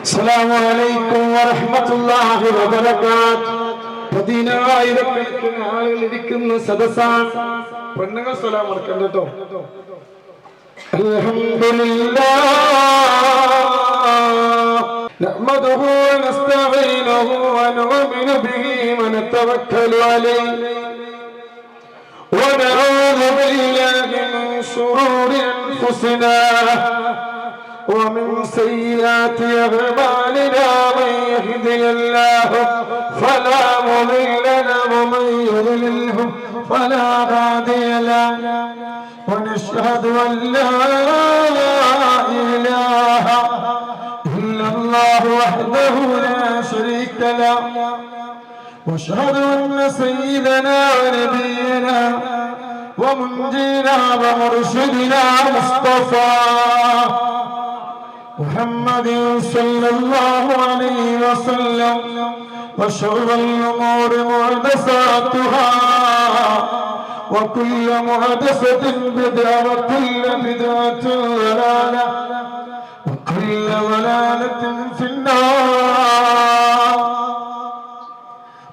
അസ്സലാമു അലൈക്കും വറഹ്മത്തുള്ളാഹി വബറകാതുഹു. പതിനായിരക്കണക്കിന് ആളുകൾ ഇരിക്കുന്ന സദസ്സാണ്. പെണ്ണുങ്ങൾ സലാം അടക്കണ്ട കേട്ടോ. അൽഹംദുലില്ലാഹ് നഹ്മദുഹു വനസ്തഈനുഹു വനുഅ്മിനു ബിഹി വനതവക്കലു അലൈഹി വനഊദു ബില്ലാഹി മിൻ ശുറൂരി അൻഫുസിനാ ومن سيئات أعمالنا من يهده الله فلا مضل له ومن يضلله فلا هادي له ونشهد أن لا إله إلا الله وحده لا شريك له واشهد أن سيدنا ونبينا ومنجينا ومرشدنا مصطفى محمد صلى الله عليه وسلم وشر الأمور محدثاتها وكل محدثة بدعة وكل بدعة ضلالة وكل ضلالة في النار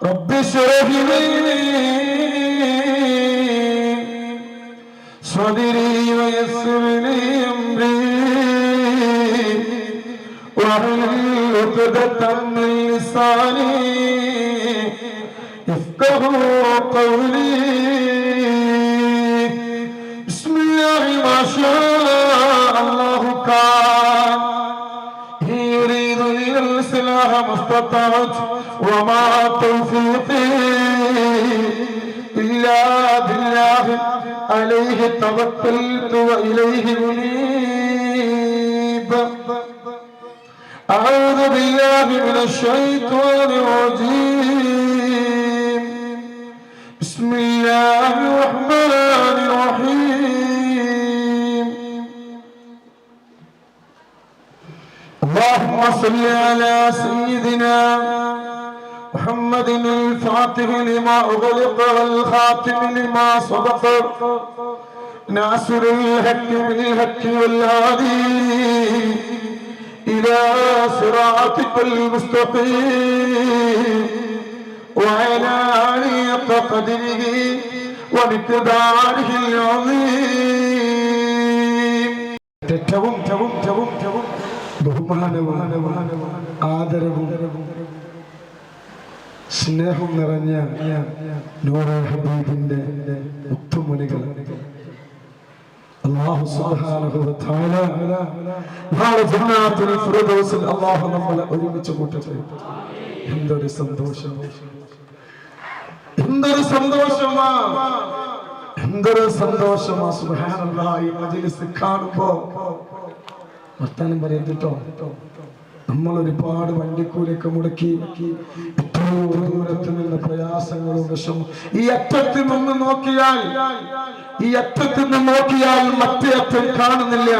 رب اشرح لي صدري ويسر لي أمري واحلل عقدة من لساني يفقهوا قولي بسم الله ما شاء الله كان يريد لي الإصلاح ما استطعت وما توفيقي إلا بالله عليه توكلت وإليه أنيب أعوذ بالله من الشيطان الرجيم بسم الله الرحمن الرحيم اللهم صل على سيدنا محمد الفاتح لما أغلق والخاتم لما سبق ناصر الحق بالحق والهادي إلى صراطك المستقيم وعلى آله قدره ومقداره العظيم. ബഹുമാനവും ആദരവും സ്നേഹവും നിറഞ്ഞ നൂറെ ഹബീബിന്റെ മുത്തുമണികൾ അല്ലാഹു സുബ്ഹാനഹു വ തആല നാളെ ജന്നാത്തുൽ ഫിർദൗസിൽ അല്ലാഹു നമ്മളെ ഒരുമിച്ച് കൂട്ടട്ടെ. എന്തൊരു സന്തോഷം, എന്തൊരു സന്തോഷമാ, എന്തൊരു സന്തോഷമാ. സുബ്ഹാനല്ലാഹ്. ഈ മജ്ലിസ് കാണുമ്പോ വർത്താനം പറയുന്നുട്ടോ. നമ്മൾ ഒരുപാട് വണ്ടിക്കൂലിയൊക്കെ മുടക്കി എത്രയോ ദൂരത്തിൽ നിന്ന് പ്രയാസങ്ങളും വിഷമം. ഈ അറ്റത്തിൽ നിന്ന് നോക്കിയാൽ മറ്റേ അറ്റം കാണുന്നില്ല.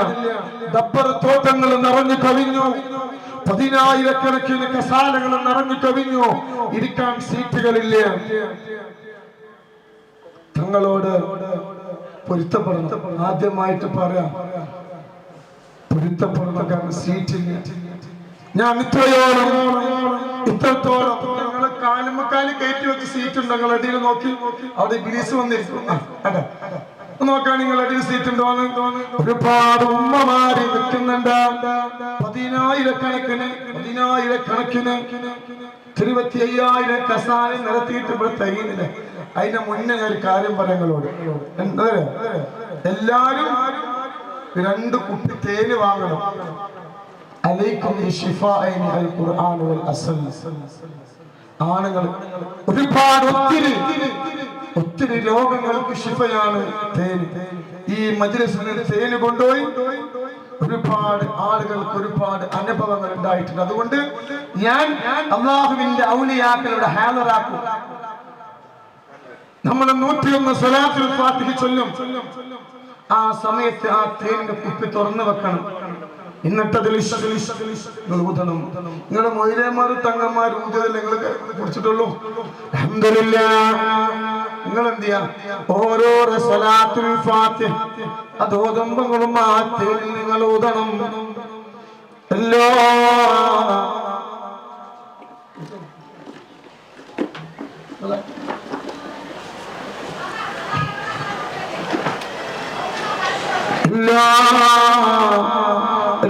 റബ്ബർ തോട്ടങ്ങൾ നിറഞ്ഞു കവിഞ്ഞു, 10,000-കണക്കിന് കസാലകൾ നിറഞ്ഞു കവിഞ്ഞു, ഇരിക്കാൻ സീറ്റുകളില്ല. തങ്ങളോട് പൊരുത്തപ്പെടണം. ആദ്യമായിട്ട് പറയാം, പൊരുത്തപ്പെടണം. കാരണം സീറ്റില്ല. ഞാൻ ഇത്രത്തോളം ഞങ്ങള് കാലുമക്കാല് കയറ്റി വെച്ച് സീറ്റ് ഉണ്ട്. നിങ്ങൾ അടിയിൽ നോക്കി, അവിടെ ഇംഗ്ലീഷ് വന്നിരിക്കും. നോക്കാൻ നിങ്ങൾ അടിയിൽ സീറ്റ് ഉണ്ടോ? ഒരുപാട് ഉമ്മമാര് നിൽക്കുന്നുണ്ട്. 10,000-കണക്കിന് 25,000 കസാല നിരത്തിയിട്ട് ഇവിടെ തയ്യുന്നില്ല. അതിന്റെ മുന്നേ ഞാൻ ഒരു കാര്യം പറയുന്നതോട്, എല്ലാരും 2 കുപ്പി തേന് വാങ്ങണം. ആണുങ്ങൾ ഒരുപാട് ഒത്തിരി രോഗങ്ങൾക്ക് ശിഫയാണ് തേൻ. ഈ മജ്‌ലിസിൽ തേന് കൊണ്ടുപോയി ഒരുപാട് ആളുകൾക്ക് ഒരുപാട് അനുഭവങ്ങൾ ഉണ്ടായിട്ടുണ്ട്. അതുകൊണ്ട് ഞാൻ അല്ലാഹുവിന്റെ ഔലിയാക്കളുടെ ഹാലറാക്കും. നമ്മൾ 101 സ്വലാത്തുൽ ഫാത്തിഹ ചൊല്ലും. ആ സമയത്ത് ആ തേനിന്റെ കുപ്പി തുറന്നു വെക്കണം. എന്നിട്ടതിൽ ഊതണം. നിങ്ങളുടെ മൊയ്‌ലന്മാരും തങ്ങന്മാരും ഊതിയതല്ലേ നിങ്ങൾ കുടിച്ചിട്ടുള്ളൂ? അൽഹംദുലില്ലാഹ്. നിങ്ങൾ എന്ത് ചെയ്യാ? ഓരോ സ്വലാത്തുൽ ഫാത്തിഹ അത് ഓതുമ്പോഴും ആ തേനിൽ നിങ്ങൾ ഊതണം. എല്ലാ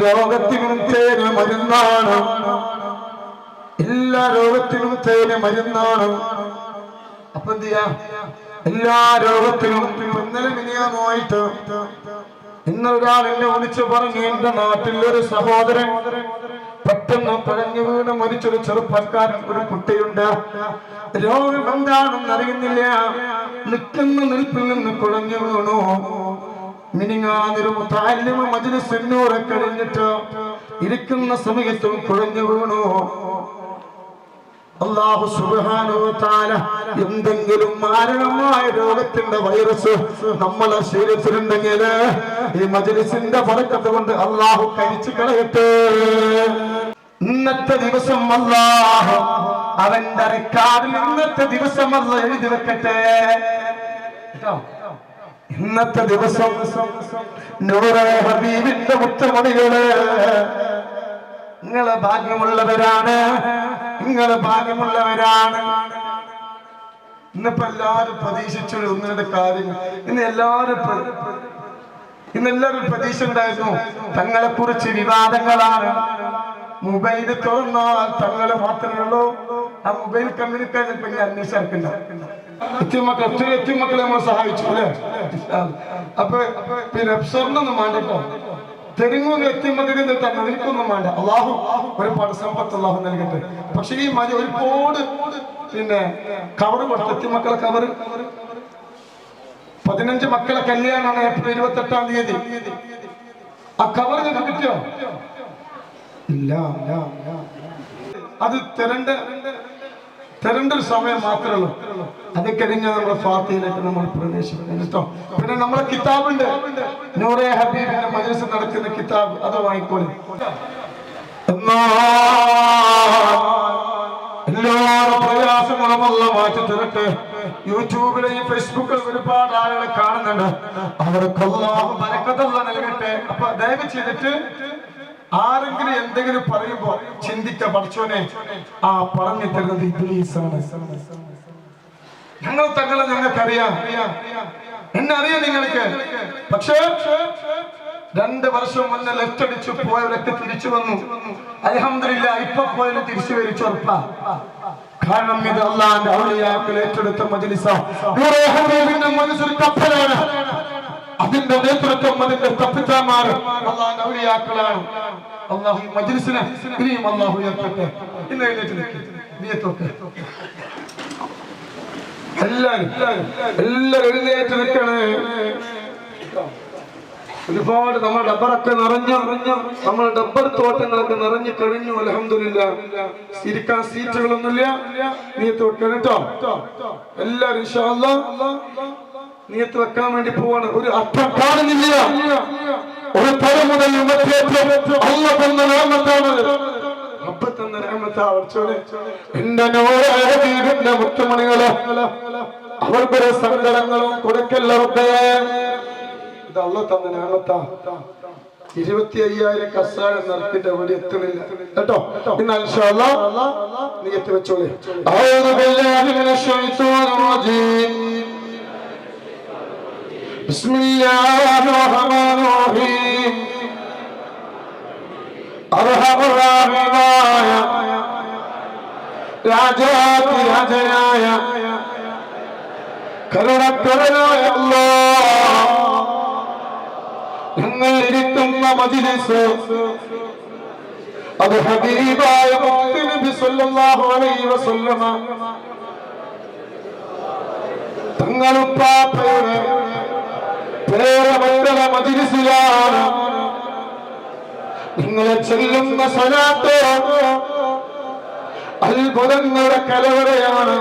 രോഗത്തിനും തേന് മരുന്നാണ്. എല്ലാ രോഗത്തിനും തേന് മരുന്നാണ്. അപ്പൊ എന്ത് ചെയ്യാ? എല്ലാ രോഗത്തിനും ഇന്നലെ മിനിയാമായിട്ട് ഇന്നൊരാൾ എന്നെ വിളിച്ചു പറഞ്ഞു, എന്റെ നാട്ടിൽ ഒരു സഹോദരൻ പെട്ടെന്ന് പിഴഞ്ഞു വീണ് മരിച്ചൊരു ചെറുപ്പക്കാരൻ, ഒരു കുട്ടിയുണ്ട്. രോഗം എന്താണെന്ന് അറിയുന്നില്ല. നിൽക്കുന്ന നിൽപ്പിൽ നിന്ന് കുഴഞ്ഞു വീണു. മിനിങ്ങാതൊരു മുതഅല്ലിമ് മജ്‌ലിസ് നൂറ് കഴിഞ്ഞിട്ട് ഇരിക്കുന്ന സമയത്തും കുഴഞ്ഞു വീണു. അല്ലാഹു സുബ്ഹാനഹു വ തആല എന്തെങ്കിലും മാരകമായ രോഗത്തിന്റെ വൈറസ് നമ്മളെ ശരീരത്തിലുണ്ടെങ്കിൽ ഈ മജ്‌ലിസിന്റെ ബറക്കത്ത് കൊണ്ട് അല്ലാഹു കരിച്ചു കളയട്ടെ. ഇന്നത്തെ ദിവസം അല്ലാഹു അവന്റെ റെക്കോർഡിൽ ഇന്നത്തെ ദിവസം അല്ലാഹു എഴുതി വെക്കട്ടെ. ഇന്നത്തെ ദിവസം നൂറെ ഹബീബിന്റെ മുത്തുമണികള്, നിങ്ങള് ഭാഗ്യമുള്ളവരാണ്, നിങ്ങള് ഭാഗ്യമുള്ളവരാണ്. ഇന്നിപ്പോ എല്ലാരും പ്രതീക്ഷിച്ചു ഒന്നിന്റെ കാര്യങ്ങൾ. ഇന്ന് എല്ലാരും പ്രതീക്ഷ ഉണ്ടായിരുന്നു. തങ്ങളെ കുറിച്ച് വിവാദങ്ങളാണ്. മൊബൈൽ തുറന്നാൽ തങ്ങള് മാത്രമേ ഉള്ളൂ. ആ മൊബൈൽ കമ്മ്യൂണിക്കേഷൻ പിന്നെ അന്വേഷിച്ചിരിക്കണ്ട. എത്തിമക്കളെ നമ്മൾ സഹായിച്ചു അല്ലെ. അപ്പൊ പിന്നെ സ്വർണ്ണൊന്നും വേണ്ടട്ടോ, തെരുങ്ങൂന്ന് എത്തിമക്കളിൽ തന്നെ നിൽക്കൊന്നും വേണ്ട. അള്ളാഹു ഒരുപാട് സമ്പത്ത് അള്ളാഹു നൽകട്ടെ. പക്ഷെ ഈ ഒരുപാട് പിന്നെ കവറ് കൊടുത്തു. എത്തിമക്കളെ കവറ് 15 മക്കളെ കല്യാണമാണ് ഏപ്രിൽ 28-ാം തീയതി. ആ കവർ നിങ്ങൾക്ക് കിട്ടിയോ? ഇല്ല. അത് തരേണ്ട ഒരു സമയം മാത്രമേ ഉള്ളൂ. അത് കഴിഞ്ഞ നമ്മുടെ ഫാത്തിയിലേക്ക് നമ്മൾ പ്രവേശിക്കണം കേട്ടോ. പിന്നെ നമ്മളെ കിതാബുണ്ട്, നൂറെ ഹബീബിന്റെ മജ്‌ലിസ് നടക്കുന്ന കിതാബ്, അത് വാങ്ങിക്കോളി. എല്ലാ പ്രയാസങ്ങളും അല്ലാഹു മാറ്റി തരട്ടെ. യൂട്യൂബിലെയും ഫേസ്ബുക്കിലും ഒരുപാട് ആളുകൾ കാണുന്നുണ്ട്. അവർക്ക് അല്ലാഹു ബറക്കത്ത് നൽകട്ടെ. അപ്പൊ ദയവ് ചെയ്തിട്ട് ആരെങ്കിലും എന്തെങ്കിലും പറയുമ്പോ ചിന്തിക്ക, പഠിച്ചോനെ ആ പറഞ്ഞു തരുന്നത് ഇബ്ലീസാണ്. ഞങ്ങൾ തങ്ങളെ ഞങ്ങൾക്കറിയാം, എന്നെ അറിയാം നിങ്ങൾക്ക്. പക്ഷേ 2 വർഷം മുന്നേ ലെഫ്റ്റ് അടിച്ചു പോയവരൊക്കെ തിരിച്ചു വന്നു. അൽഹംദുലില്ലാ, ഇപ്പൊ പോയാലും തിരിച്ചു വരിച്ചു ഉറപ്പാ. കാരണം ഇത് അല്ലാഹുവിന്റെ ഔലിയാക്കൾ ഏറ്റെടുത്ത മജ്‌ലിസാണ്. നൂറെ ഹബീബിന്റെ മജ്‌ലിസ് കപ്പലാണ്. അതിന്റെ നേതൃത്വം, അതിന്റെ തപ്പിത്താമാർ അല്ലാഹുവിന്റെ ഔലിയാക്കളാണ്. അല്ലാഹു ഈ മജ്‌ലിസിനെ ഇനിയും അല്ലാഹു ഉയർത്തട്ടെ. ഇന്ന് എഴുന്നേറ്റ് നിൽക്കട്ടെ. എല്ലാരും എഴുന്നേറ്റ് നിൽക്കണേ. ഒരുപാട് നമ്മുടെ ഡബ്ബറൊക്കെ നിറഞ്ഞു, നമ്മുടെ ഡബ്ബർ തോട്ടങ്ങളൊക്കെ നിറഞ്ഞു കഴിഞ്ഞു. അൽഹംദുലില്ലാ, ഇരിക്കാൻ സീറ്റുകളൊന്നുമില്ല. നീയത്ത് വെക്കണം കേട്ടോ. എല്ലാരും ഇൻഷാ അല്ലാഹ് നീയത്ത് വെക്കാൻ വേണ്ടി പോവാണ്. ഒരു അർത്ഥം കാണുന്നില്ല. ഒരു തല മുതൽ അല്ലാഹു തന്ന നിഅമത്താണ്. റബ്ബ് തന്ന നിഅമത്താണ്. എന്റെ നൂറെ ഹബീബിന്റെ മുത്തുമണികളെ അവർക്കൊരു സങ്കടങ്ങളും കൊടുക്കല്ല റബ്ബേ. ഇത് അല്ലാഹു തന്ന നിഅമത്താണ്. 25,000 കസാര നിറക്കിട്ട് അവിടെ എത്തുന്നില്ല കേട്ടോ. ഇന്ന് ഇൻഷാ അല്ലാഹ് നിയത്ത് വെച്ചോളെ. അഊദു ബില്ലാഹി മിനശ് ശൈത്വാനിർ റജീം. ബിസ്മില്ലാഹിർ റഹ്മാനിർ റഹീം. അർഹമുർ റഹീമായ രാജായ കരുണക്കരനായ അല്ലാഹ്, ഞങ്ങൾ ഇരിക്കുന്ന മജ്‌ലിസ് അത് ഹബീബായ മുത്ത് നബി സല്ലല്ലാഹു അലൈഹി വസല്ലമ തങ്ങളുപ്പാപ്പയുടെ പേരമക്കളെ മജ്‌ലിസിലാണ്. നിങ്ങളെ ചൊല്ലുന്ന സ്വലാത്ത് അത്ഭുതങ്ങളുടെ കലവറയാണ്.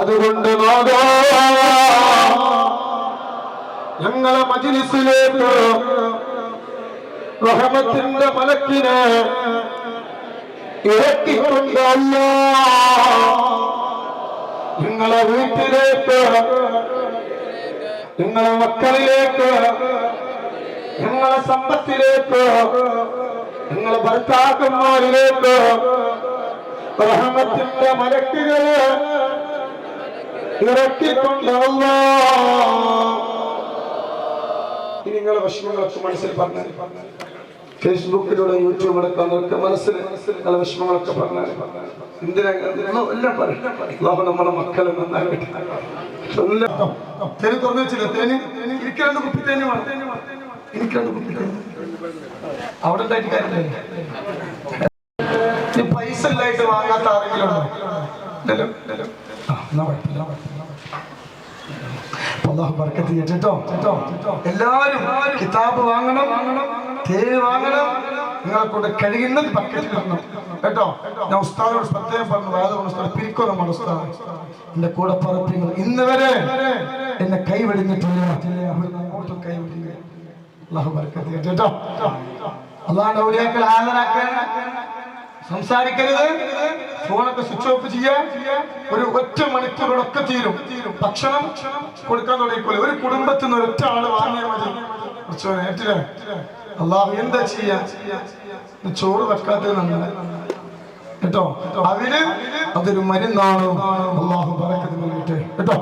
അതുകൊണ്ട് നാദാ, ഞങ്ങളെ മജ്‌ലിസിലേക്ക് റഹ്മത്തിന്റെ മലക്കിനെ ഇറക്കിക്കൊണ്ട് അല്ലാഹ് നിങ്ങളെ വീട്ടിലേക്ക്, നിങ്ങളെ മക്കളിലേക്ക്, ഞങ്ങളെ സമ്പത്തിലേക്ക്, ഞങ്ങളെ ഭർത്താക്കന്മാരിലേക്ക് റഹ്മത്തിന്റെ മലക്കുകളെ ഇറക്കിക്കൊണ്ടല്ലോ. ഇനി നിങ്ങളെ വിഷമങ്ങളൊക്കെ മനസ്സിൽ പറഞ്ഞാൽ, ഫേസ്ബുക്കിലൂടെ യൂട്യൂബിലൊക്കെ നിങ്ങൾക്ക് മനസ്സിൽ നിങ്ങളെ വിഷമങ്ങളൊക്കെ പറഞ്ഞാൽ എന്തിനാ എല്ലാം പറയും. നമ്മുടെ മക്കളെ നന്നായിട്ട് തേന് തുറന്നു വെച്ചില്ല. തേന് എനിക്ക് 2 കുപ്പി തേന് വേണം. എനിക്ക് 2 കുപ്പി തേന് അവിടെ ഉണ്ടായിട്ട് കാര്യമില്ല. പൈസ ഇല്ലായിട്ട് വാങ്ങാത്ത ആരെങ്കിലും ഉണ്ടോ? എല്ലാരും കിതാബ് വാങ്ങണം, തേന് വാങ്ങണം. നിങ്ങളെ കൊണ്ട് കഴിയുന്നത് ബക്കറ്റിൽ വരണം കേട്ടോ. ഞാൻ ഉസ്താദോട് പ്രത്യേകം പറഞ്ഞു, അതുകൊണ്ട് പിരിക്കോ നമ്മുടെ ഉസ്താദ് എന്റെ കൂടെ പറപ്പിങ്ങൾ ഇന്ന് വരെ എന്നെ കൈവെടിഞ്ഞിട്ടില്ല. അങ്ങോട്ടും കൈവെടിഞ്ഞ അല്ലാഹു ബർക്കത്ത് കേട്ടോ. അല്ലാഹുവിന്റെ ഔലിയാക്കൾ ഹാജരാക്കാൻ സംസാരിക്കരുത്. ഫോണൊക്കെ സ്വിച്ച് ഓഫ് ചെയ്യാൻ. ഒരു 1 മണിക്കൂറോടൊക്കെ തീരും. ഭക്ഷണം കൊടുക്കാൻ തുടങ്ങിക്കോളെ. ഒരു കുടുംബത്തിൽ നിന്ന് 1 ആള് വാങ്ങിയാൽ മതി. ഏറ്റില്ലേ? അല്ലാഹു എന്താ ചെയ്യാ? ചോറ് വെക്കാത്തത് നല്ലത് കേട്ടോ. അതിന് അതൊരു മരുന്നാണ്. അല്ലാഹു ബറക്കത്ത് നൽകട്ടെ കേട്ടോ.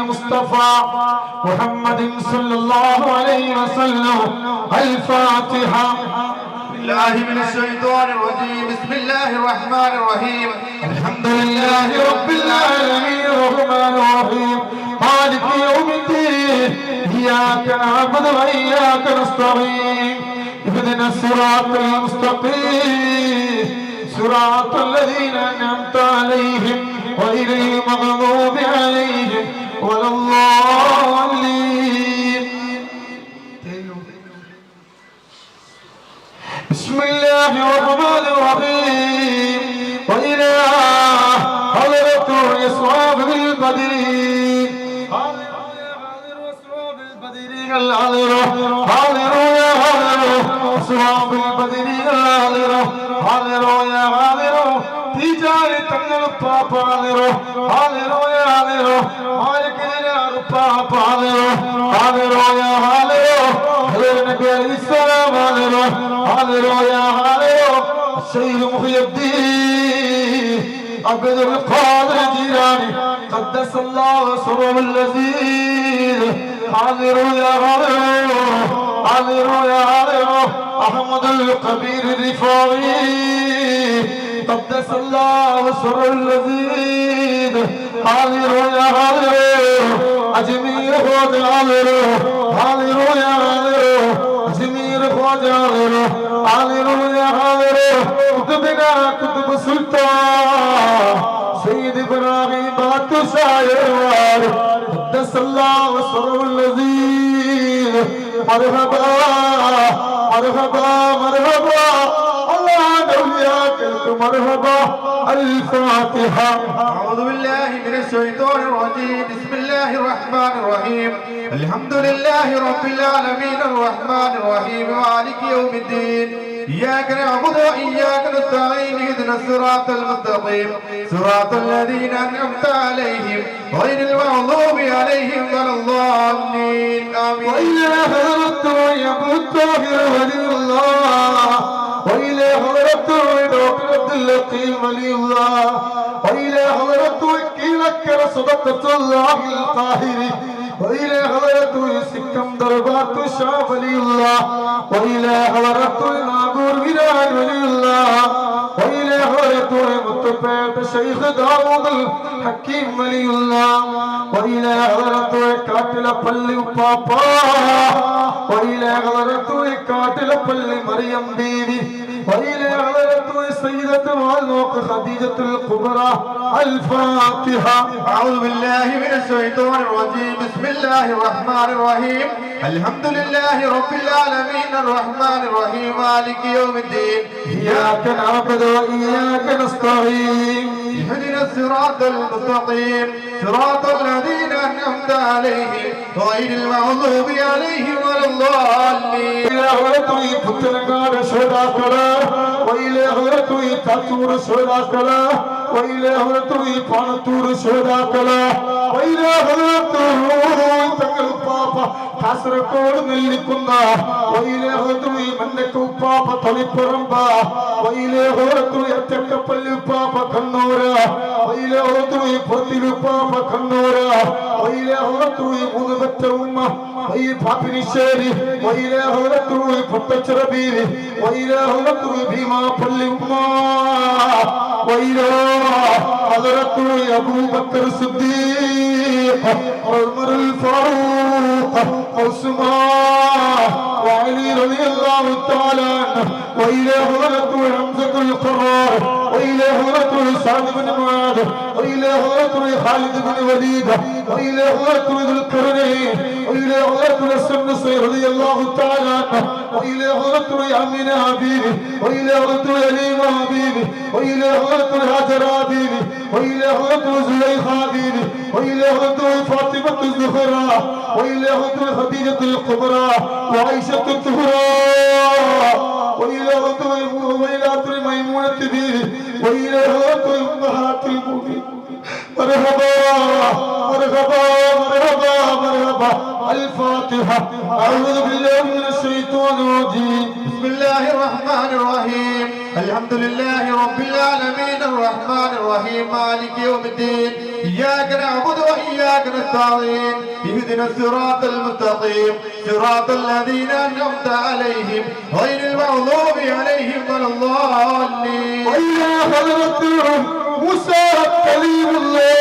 മുസ്തഫ മുഹമ്മദ് സല്ലല്ലാഹു അലൈഹി വസല്ലം. അൽ ഫാത്തിഹ. بالله من الشيطان الرجيم. بسم الله الرحمن الرحيم. الحمد لله رب العالمين الرحمن الرحيم مالك يوم الدين إياك نعبد وإياك نستعين اهدنا الصراط المستقيم صراط الذين أنعمت عليهم غير المغضوب عليهم ولا الضالين. بسم الله الرحمن الرحيم. وإلى حضرة يسوع بالبدر عبد القادر الجيلاني قدس الله سره اللذيذ. حاضر يا حاضر حاضر يا حاضر احمد الكبير الرفاعي قدس الله سره اللذيذ. حاضر يا حاضر اجمير خواجه حاضر حاضر يا حاضر اجمير خواجه حاضر يا حاضر كتبنا كتب سلطان سيد ابراهيم بادشاہ قدس الله سره اللذيذ. مرحبا مرحبا مرحبا الله اولياك مرحبا. الفاتحة. أعوذ بالله من الشيطان الرجيم. بسم الله الرحمن الرحيم. الحمد لله رب العالمين الرحمن الرحيم مالك يوم الدين. إياك نعبد وإياك نستعين اهدنا الصراط المستقيم صراط الذين أنعمت عليهم غير المغضوب عليهم ولا الضالين. آمين. وإلى حضرة أبو الطاهر ولي الله وإلى حضرة عبد اللطيف ولي الله وإلى حضرة وكيلك صدقة الله القاهري وإلى حضرة سكندر بادشاہ ولي الله وإلى حضرة ناغور ويران ولي الله وإلى حضرة متبعت شيخ داود الحكيم ولي الله وإلى حضرة كاتل پلي پاپا وإلى حضرة كاتل پلي مريم بيبي وإلى حضرة سيدة والوق خديجة الكبرى. الفاتحة. أعوذ بالله من الشيطان الرجيم. بسم الله الرحمن الرحيم. الحمد لله رب العالمين الرحمن الرحيم مالك يوم الدين. إياك نعبد وإياك نستعين اهدنا الصراط المستقيم صراط الذين أنعمت عليهم غير المغضوب عليهم ولا الضالين. إلى حضرة പുത്തനങ്ങാട് ശ്രോതാക്കള് وإلى حضرة തത്തൂർ ശ്രോതാക്കള് وإلى حضرة പാണത്തൂർ ശ്രോതാക്കള് തങ്ങൾ പാപ്പ കാസർഗോഡ് നെല്ലിക്കുന്ന മന്നക്ക് ഉപ്പാപ്പ തളിപ്പറമ്പ ഒറ്റക്കപ്പള്ളി പാപ്പ കണ്ണൂര പൊത്തിലുപ്പാപ്പ കണ്ണൂര മൂന്ന് പറ്റ ഉമ്മ പാപ്പിനിശ്ശേരി പൊട്ടച്ചിറ ബീവി ഭീമാപ്പള്ളി ഉമ്മ حضرت ابو بکر صدیق عمر الفاروق عثمان وعلي رضي الله تعالى عنه وإلى حضرت حمزة القرار وإلى حضرت سعد بن معاذ وإلى حضرت خالد بن وليد وإلى حضرت ذو القرنين وإلى حضرت النصير رضي الله تعالى عنه وإلى حضرت أمينة حبيبي وإلى حضرت يليمة حبيبي وإلى حضرت هاجر حبيبي وإلى حضرت زليخة حبيبي وإلى حضرت فاطمة الزهراء وإلى حضرت خديجة الكبرى وعائشة الطهراء وإلى حضرت ميمونة بيبي وإلى حضرت أمهات المؤمنين مرحبا مرحبا مرحبا مرحبا الفاتحة أعوذ بالله من الشيطان الرجيم بسم الله الرحمن الرحيم الحمد لله رب العالمين الرحمن الرحيم مالك يوم الدين إياك نعبد وإياك نستعين اهدنا الصراط المستقيم صراط الذين أنعمت عليهم غير المغضوب عليهم ولا الضالين وإلى حضرتهم موسى كليم الله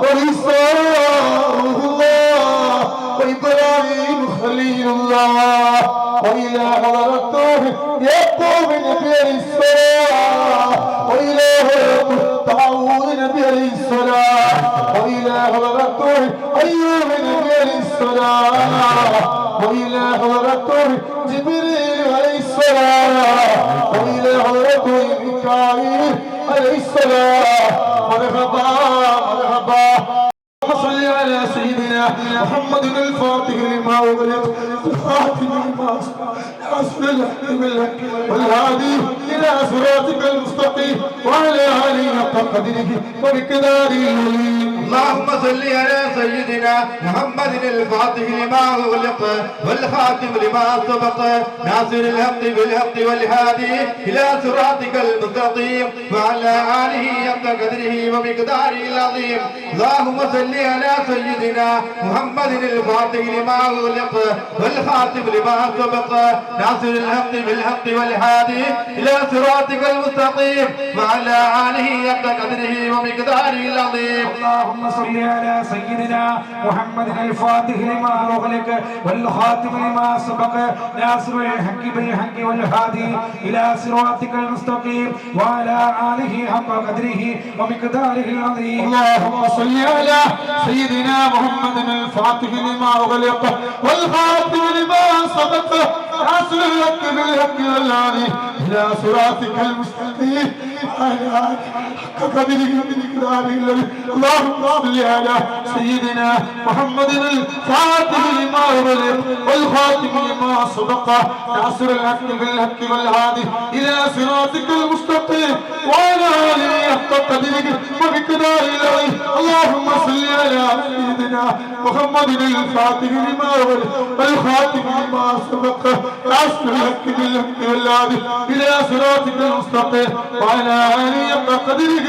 وعيسى روح الله وإبراهيم خليل الله وإلى حضرته يعقوب نبي السلام وإلى حضرته داوود نبي السلام وإلى حضرته أيوب نبي السلام وإلى حضرته جبريل عليه السلام وإلى حضرته ميكائيل عليه السلام مرحبا مرحبا صل على سيدنا محمد الفاتح لما أغلق الخاتم لما أصل الحق بالحق والهادي إلى صراطك المستقيم وعلى آله حق قدره ومقداره اللهم صل على سيدنا محمد الفاتح لما أغلق والخاتم لما سبق ناصر الحق بالحق والهادي إلى صراطك المستقيم وعلى آله حق قدره ومقداره العظيم اللهم صل على سيدنا محمد الفاتح لما أغلق والخاتم لما سبق ناصر الحق بالحق والهادي إلى صراطك المستقيم وعلى آله حق قدره ومقداره العظيم اللهم صل على سيدنا محمد الفاتح لما أغلق والخاتم لما سبق ناصر الحق بالحق والهادي إلى صراطك المستقيم وعلى آله حق قدره ومقداره العظيم اللهم صل على سيدنا محمد الفاتح لما أغلق والخاتم لما سبق ناصر الحق بالحق والهادي إلى صراطك المستقيم وعلى آله حق قدره ومقداره العظيم اللهم صل على سيدنا محمد الفاتح لما أغلق والخاتم لما سبق ناصر الحق بالحق والهادي إلى صراطك المستقيم وعلى آله حق قدره ومقداره العظيم اللهم صل على سيدنا محمد الفاتح لما أغلق والخاتم لما سبق ناصر الحق بالحق والهادي إلى صراطك المستقيم وعلى آله حق قدره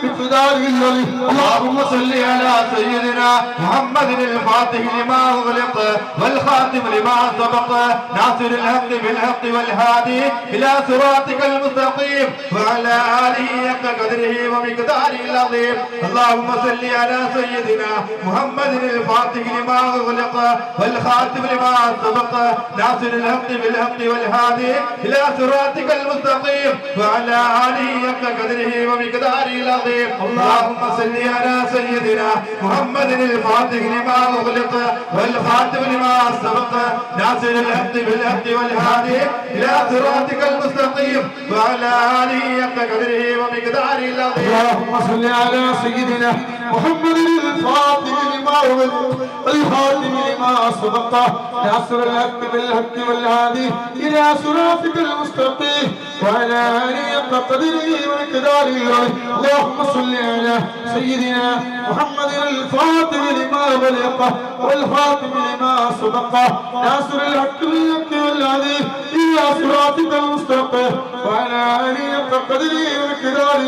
ومقداره العظيم اللهم صل على سيدنا محمد الفاتح لما أغلق والخاتم لما سبق ناصر الحق بالحق والهادي إلى صراطك المستقيم وعلى آله حق قدره ومقداره العظيم اللهم صل على سيدنا محمد الفاتح لما أغلق والخاتم لما سبق ناصر الحق بالحق والهادي إلى صراطك المستقيم وعلى آله حق قدره ومقداره العظيم اللهم صل على سيدنا محمد الفاتح لما أغلق والخاتم لما سبق ناصر الحق بالحق والهادي إلى صراطك المستقيم وعلى آله حق قدره ومقداره العظيم اللهم صل على سيدنا محمد الفاتح لما أغلق والخاتم لما سبق ناصر الحق بالحق والهادي إلى صراطك المستقيم وعلى آله حق قدره ومقداره اللهم صل على سيدنا محمد الفاتح لما أغلق والخاتم لما سبق ناصر الحق بالحق والهادي إلى صراطك المستقيم وعلى آله حق قدره ومقداره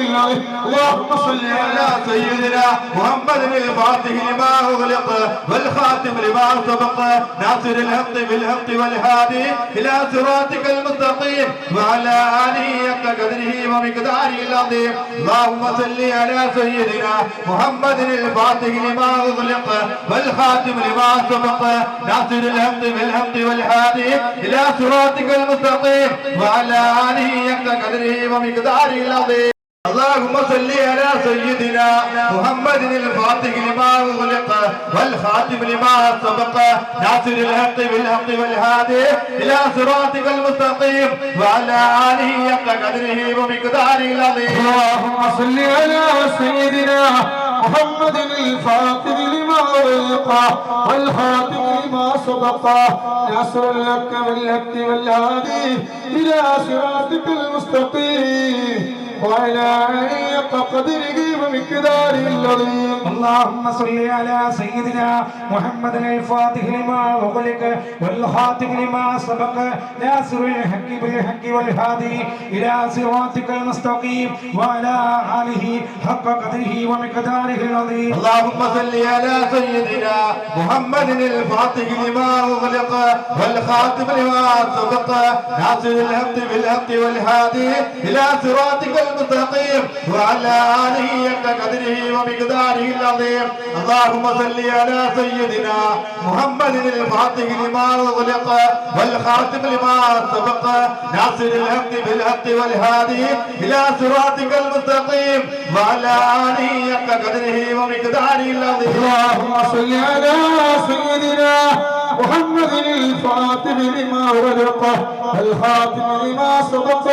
اللهم صل على سيدنا محمد الفاتح لما أغلق والخاتم لما سبق ناصر الحق بالحق والهادي إلى صراطك المستقيم وعلى آله حق قدره ومقداره العظيم اللهم صل على سيدنا محمد الفاتح لما أغلق والخاتم لما سبق ناصر الحق بالحق والهادي إلى صراطك المستقيم وعلى آله حق قدره ومقداره العظيم اللهم صل على سيدنا محمد الفاتح لما أغلق والخاتم لما سبق ناصر الحق بالحق والهادي إلى صراطك المستقيم وعلى آله حق قدره ومقداره العظيم اللهم صل على سيدنا محمد الفاتح لما أغلق والخاتم لما سبق ناصر الحق بالحق والهادي إلى صراطك المستقيم وعلى آله حق قدره ومقداره العظيم اللهم صل على سيدنا محمد الفاتح لما أغلق والخاتم لما سبق ناصر الحق بالحق والهادي إلى صراطك المستقيم وعلى آله حق قدره ومقداره العظيم اللهم صل على سيدنا محمد الفاتح لما أغلق والخاتم لما سبق ناصر الحق بالحق والهادي إلى صراطك المستقيم وعلى آله حق قدره ومقداره العظيم اللهم صل على سيدنا محمد الفاتح لما أغلق والخاتم لما سبق ناصر الحق بالحق والهادي إلى صراطك المستقيم وعلى آله حق قدره ومقداره العظيم اللهم صل على سيدنا محمد الفاتح لما أغلق والخاتم لما سبق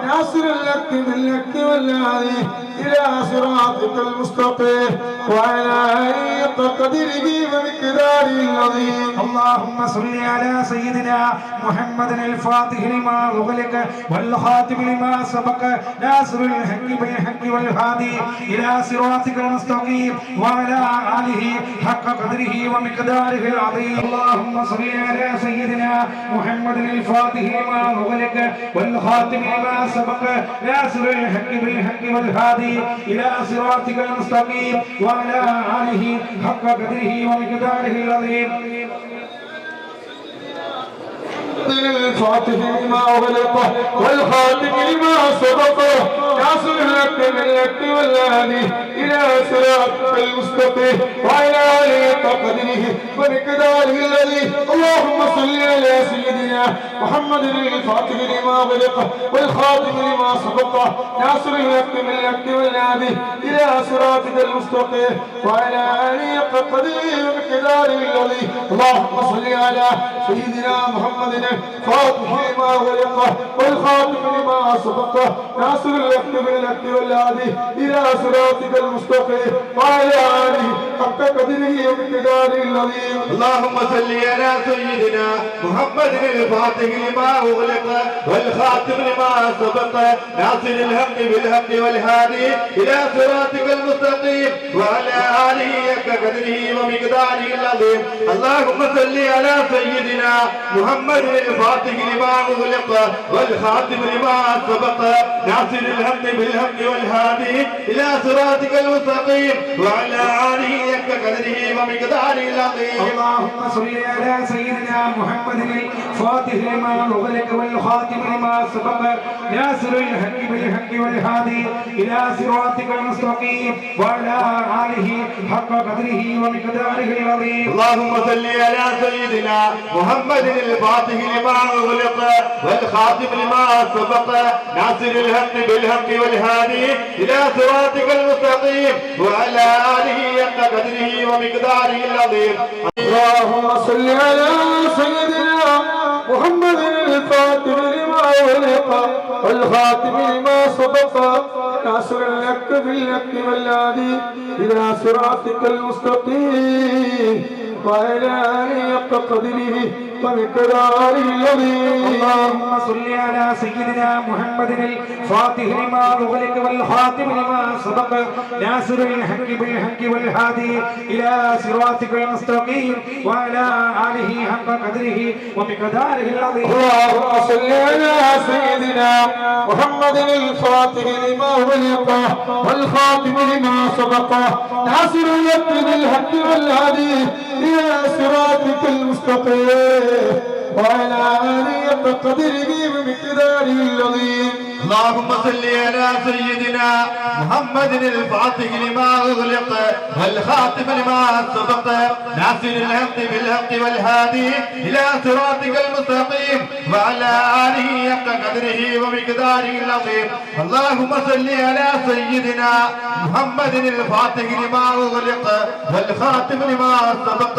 ناصر الحق بالحق والهادي إلى صراطك المستقيم وعلى آله حق قدره ومقداره العظيم اللهم صل على سيدنا محمد الفاتح لما أغلق والخاتم لما سبق ناصر الحق بالحق والهادي إلى صراطك المستقيم وعلى آله حق قدره ومقداره العظيم اللهم صل على سيدنا محمد الفاتح لما أغلق والخاتم لما سبق ناصر الحق بالحق والهادي إلى صراطك المستقيم وعلى آله حق قدره ومقداره العظيم الفاتح لما أغلق والخاتم لما سبق ناصر الحق بالحق والهادي إلى صراطك المستقيم وعلى آله حق قدره ومقداره العظيم اللهم صل على سيدنا محمد الفاتح لما أغلق والخاتم لما سبق ناصر الحق بالحق والهادي إلى صراطك المستقيم وعلى آله حق قدره ومقداره العظيم اللهم صل على سيدنا محمد الفاتح لما أغلق والخاتم لما سبق ناصر الحق بالحق والهادي إلى صراطك المستقيم وعلى آله حق قدره ومقداره العظيم اللهم صل على سيدنا محمد الفاتح لما أغلق والخاتم لما سبق ناصر الحق بالحق والهادي إلى صراطك المستقيم وعلى آله حق قدره ومقداره العظيم اللهم صل على سيدنا محمد الفاتح لما أغلق والخاتم لما سبق ناصر الحق بالحق والهادي إلى صراطك المستقيم وعلى آله حق قدره ومقداره العظيم اللهم صل على سيدنا محمد الفاتح لما أغلق والخاتم لما سبق ناصر الحق بالحق والهادي إلى صراطك المستقيم وعلى آله حق قدره ومقداره العظيم اللهم صل على سيدنا محمد الفاتح لما أغلق والخاتم لما سبق ناصر الحق بالحق والهادي إلى صراطك المستقيم وعلى آله حق قدره ومقداره العظيم اللهم صل على سيدنا محمد الفاتح لما أغلق والخاتم لما سبق ناصر الحق بالحق والهادي إلى صراطك المستقيم وعلى آله حق قدره ومقداره العظيم. اللهم صل على سيدنا محمد الفاتح لما أغلق والخاتم لما سبق ناصر الحق بالحق والهادي إلى صراطك المستقيم وعلى آله حق قدره ومقداره العظيم. اللهم صل على سيدنا محمد الفاتح لما أغلق والخاتم لما سبق ناصر الحق بالحق والهادي إلى صراطك المستقيم وعلى آله حق قدره ومقداره العظيم. اللهم صل على سيدنا محمد الفاتح لما أغلق والخاتم لما سبق ناصر الحق بالحق والهادي إلى صراطك المستقيم وعلى آله حق قدره ومقداره العظيم. اللهم صل على سيدنا محمد الفاتح لما أغلق والخاتم لما سبق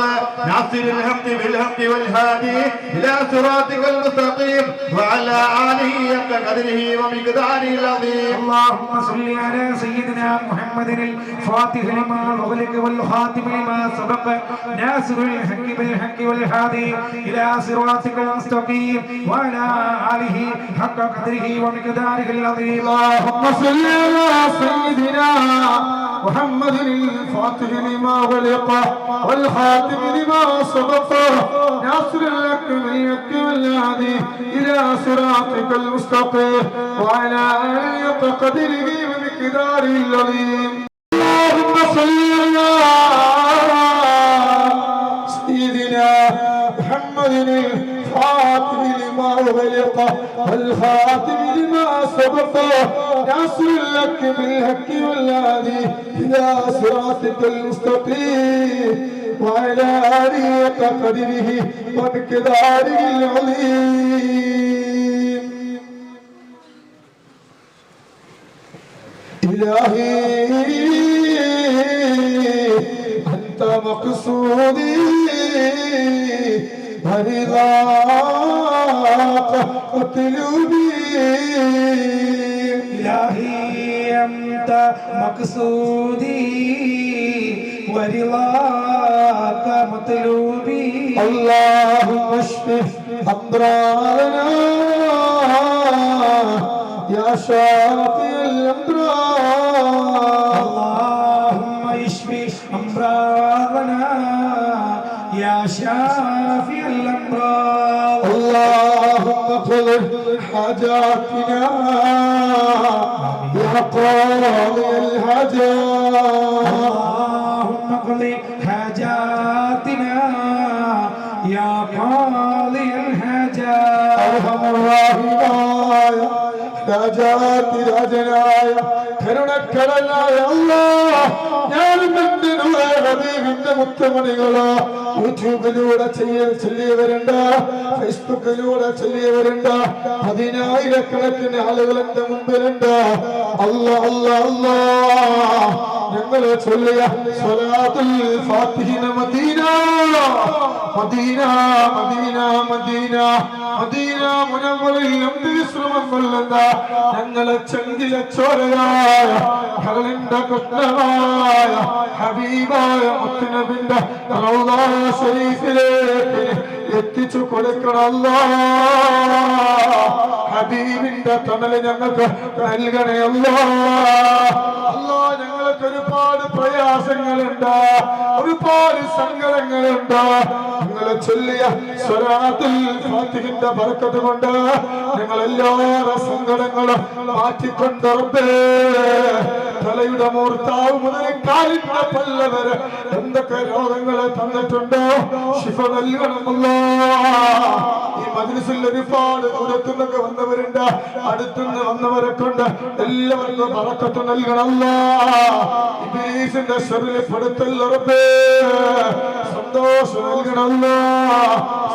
ناصر الحق بالحق والهادي إلى صراطك المستقيم وعلى آله حق قدره ومقداره العظيم. اللهم صل على سيدنا محمد الفاتح لما أغلق والخاتم لما سبق ناصر الحق بالحق والهادي إلى صراطك المستقيم وعلى آله حق قدره ومقداره العظيم. اللهم صل على سيدنا محمد الفاتح لما أغلق والخاتم لما سبق ناصر الحق بالحق والهادي إلى صراطك المستقيم وعلى آله حق قدره ومقداره العظيم. اللهم صل على سيدنا محمد الفاتح لما أغلق والخاتم لما سبق ناصر الحق بالحق والهادي إلى صراطك المستقيم وعلى آله حق قدره ومقداره العظيم. إلهي أنت مقصودي ورضاك مطلوبي. إلهي أنت مقصودي ورضاك مطلوبي. اللهم اشف أمراضنا يا شافي الأمراض. اللهم اشف أمراضنا يا شافي الأمراض. اللهم قض حاجاتنا يا قاضي الحاجات. اللهم اقض حاجاتنا يا قاضي الحاجات. أرحم الراحمين രാജാതി രാജനായ കരുണക്കടലായ അല്ലാഹ് ഞാനും എന്റെ ഹബീബിന്റെ മുത്തമണികളോ യൂട്യൂബിലൂടെ ചൊല്ലിയവരുണ്ട്, ഫേസ്ബുക്കിലൂടെ ചൊല്ലിയവരുണ്ട്, 10,000-കണക്കിന് ആളുകൾ എന്റെ മുമ്പിലുണ്ട്. അല്ലാഹ് അല്ലാഹ് അല്ലാഹ് ഞങ്ങളെ ചൊല്ലിയ സ്വലാത്തുൽ ഫാത്തിഹിന മദീന മദീന മദീന മദീന മദീന മുനവ്വറിൽ വിശ്രമം കൊള്ളുന്ന ഞങ്ങളെ ചെങ്കിലെ ചോരയായ കരളിന്റെ കൃഷ്ണമായ ഹബീബായ മുത്തുനബിന്റെ റൗളാ ശരീഫിലേക്ക് എത്തിച്ചു കൊടുക്കണം അല്ലാഹ്. ഹബീബിന്റെ തണല് ഞങ്ങൾക്ക് നൽകണേ അല്ലാഹ്. അല്ലാഹ് ഞങ്ങൾക്ക് ഒരുപാട് പ്രയാസങ്ങളുണ്ട്, ഒരുപാട് സങ്കടങ്ങളുണ്ട്. ഞങ്ങളെ ചൊല്ലിയ സ്വലാത്തുൽ ഫാത്തിഹിന്റെ ബർക്കത്ത് കൊണ്ട് ഞങ്ങളെല്ലാവരുടെ സങ്കടങ്ങളും മാറ്റിക്കൊണ്ട് റബ്ബേ തലയുടെ മൂർത്താവ് മുതൽ കാലിന്റെ പല്ല വരെ എന്തൊക്കെ രോഗങ്ങളെ തന്നിട്ടുണ്ടോ ശിഫ നൽകണമല്ലോ. ഈ മജ്ലിസിൽ ഒരുപാട് ദൂരത്തുനിന്നൊക്കെ വന്നവരുണ്ട്, അടുത്തുനിന്ന് വന്നവരെ കൊണ്ട് എല്ലാവർക്കും ബർക്കത്ത് നൽകണമല്ലോ. ഇബ്ലീസിന്റെ ശർറിൽ പെടുത്തല്ല റബ്ബേ, സന്തോഷം നൽകണമല്ലോ,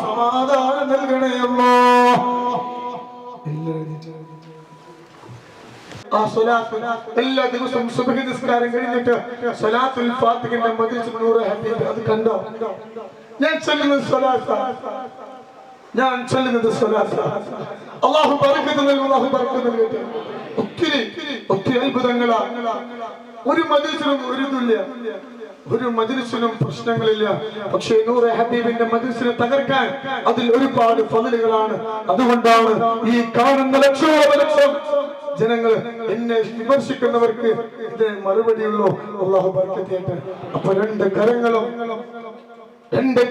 സമാധാനം നൽകണമല്ലോ. എല്ലാ ദിവസവും സുബ്ഹി നിസ്കാരം കഴിഞ്ഞിട്ട് സ്വലാത്തുൽ ഫാത്തിഹിന്റെ മജ്ലിസ് നൂറ് ഹബീബ് അത് കണ്ടോ? ഞാൻ ചൊല്ലുന്നത് സ്വലാത്ത. അല്ലാഹു ബറക്കത്ത് നൽകും, അല്ലാഹു ബറക്കത്ത് നൽകട്ടെ. ഒത്തിരി അത്ഭുതങ്ങളാ. ഒരു മജ്‌ലിസിനും ഒരു ഇതില്ല, ഒരു മജ്‌ലിസിനും പ്രശ്നങ്ങളില്ല. പക്ഷേ നൂറെ ഹബീബിന്റെ മജ്‌ലിസിനെ തകർക്കാൻ അതിൽ ഒരുപാട് ഫളിലുകളാണ്. അതുകൊണ്ടാണ് ഈ കാണുന്ന ലക്ഷോപലക്ഷം ജനങ്ങൾ എന്നെ വിമർശിക്കുന്നവർക്ക് ഇത് മറുപടിയുള്ളൂ. അല്ലാഹു ബർക്കത്ത് ചെയ്യട്ടെ. അപ്പൊ രണ്ട്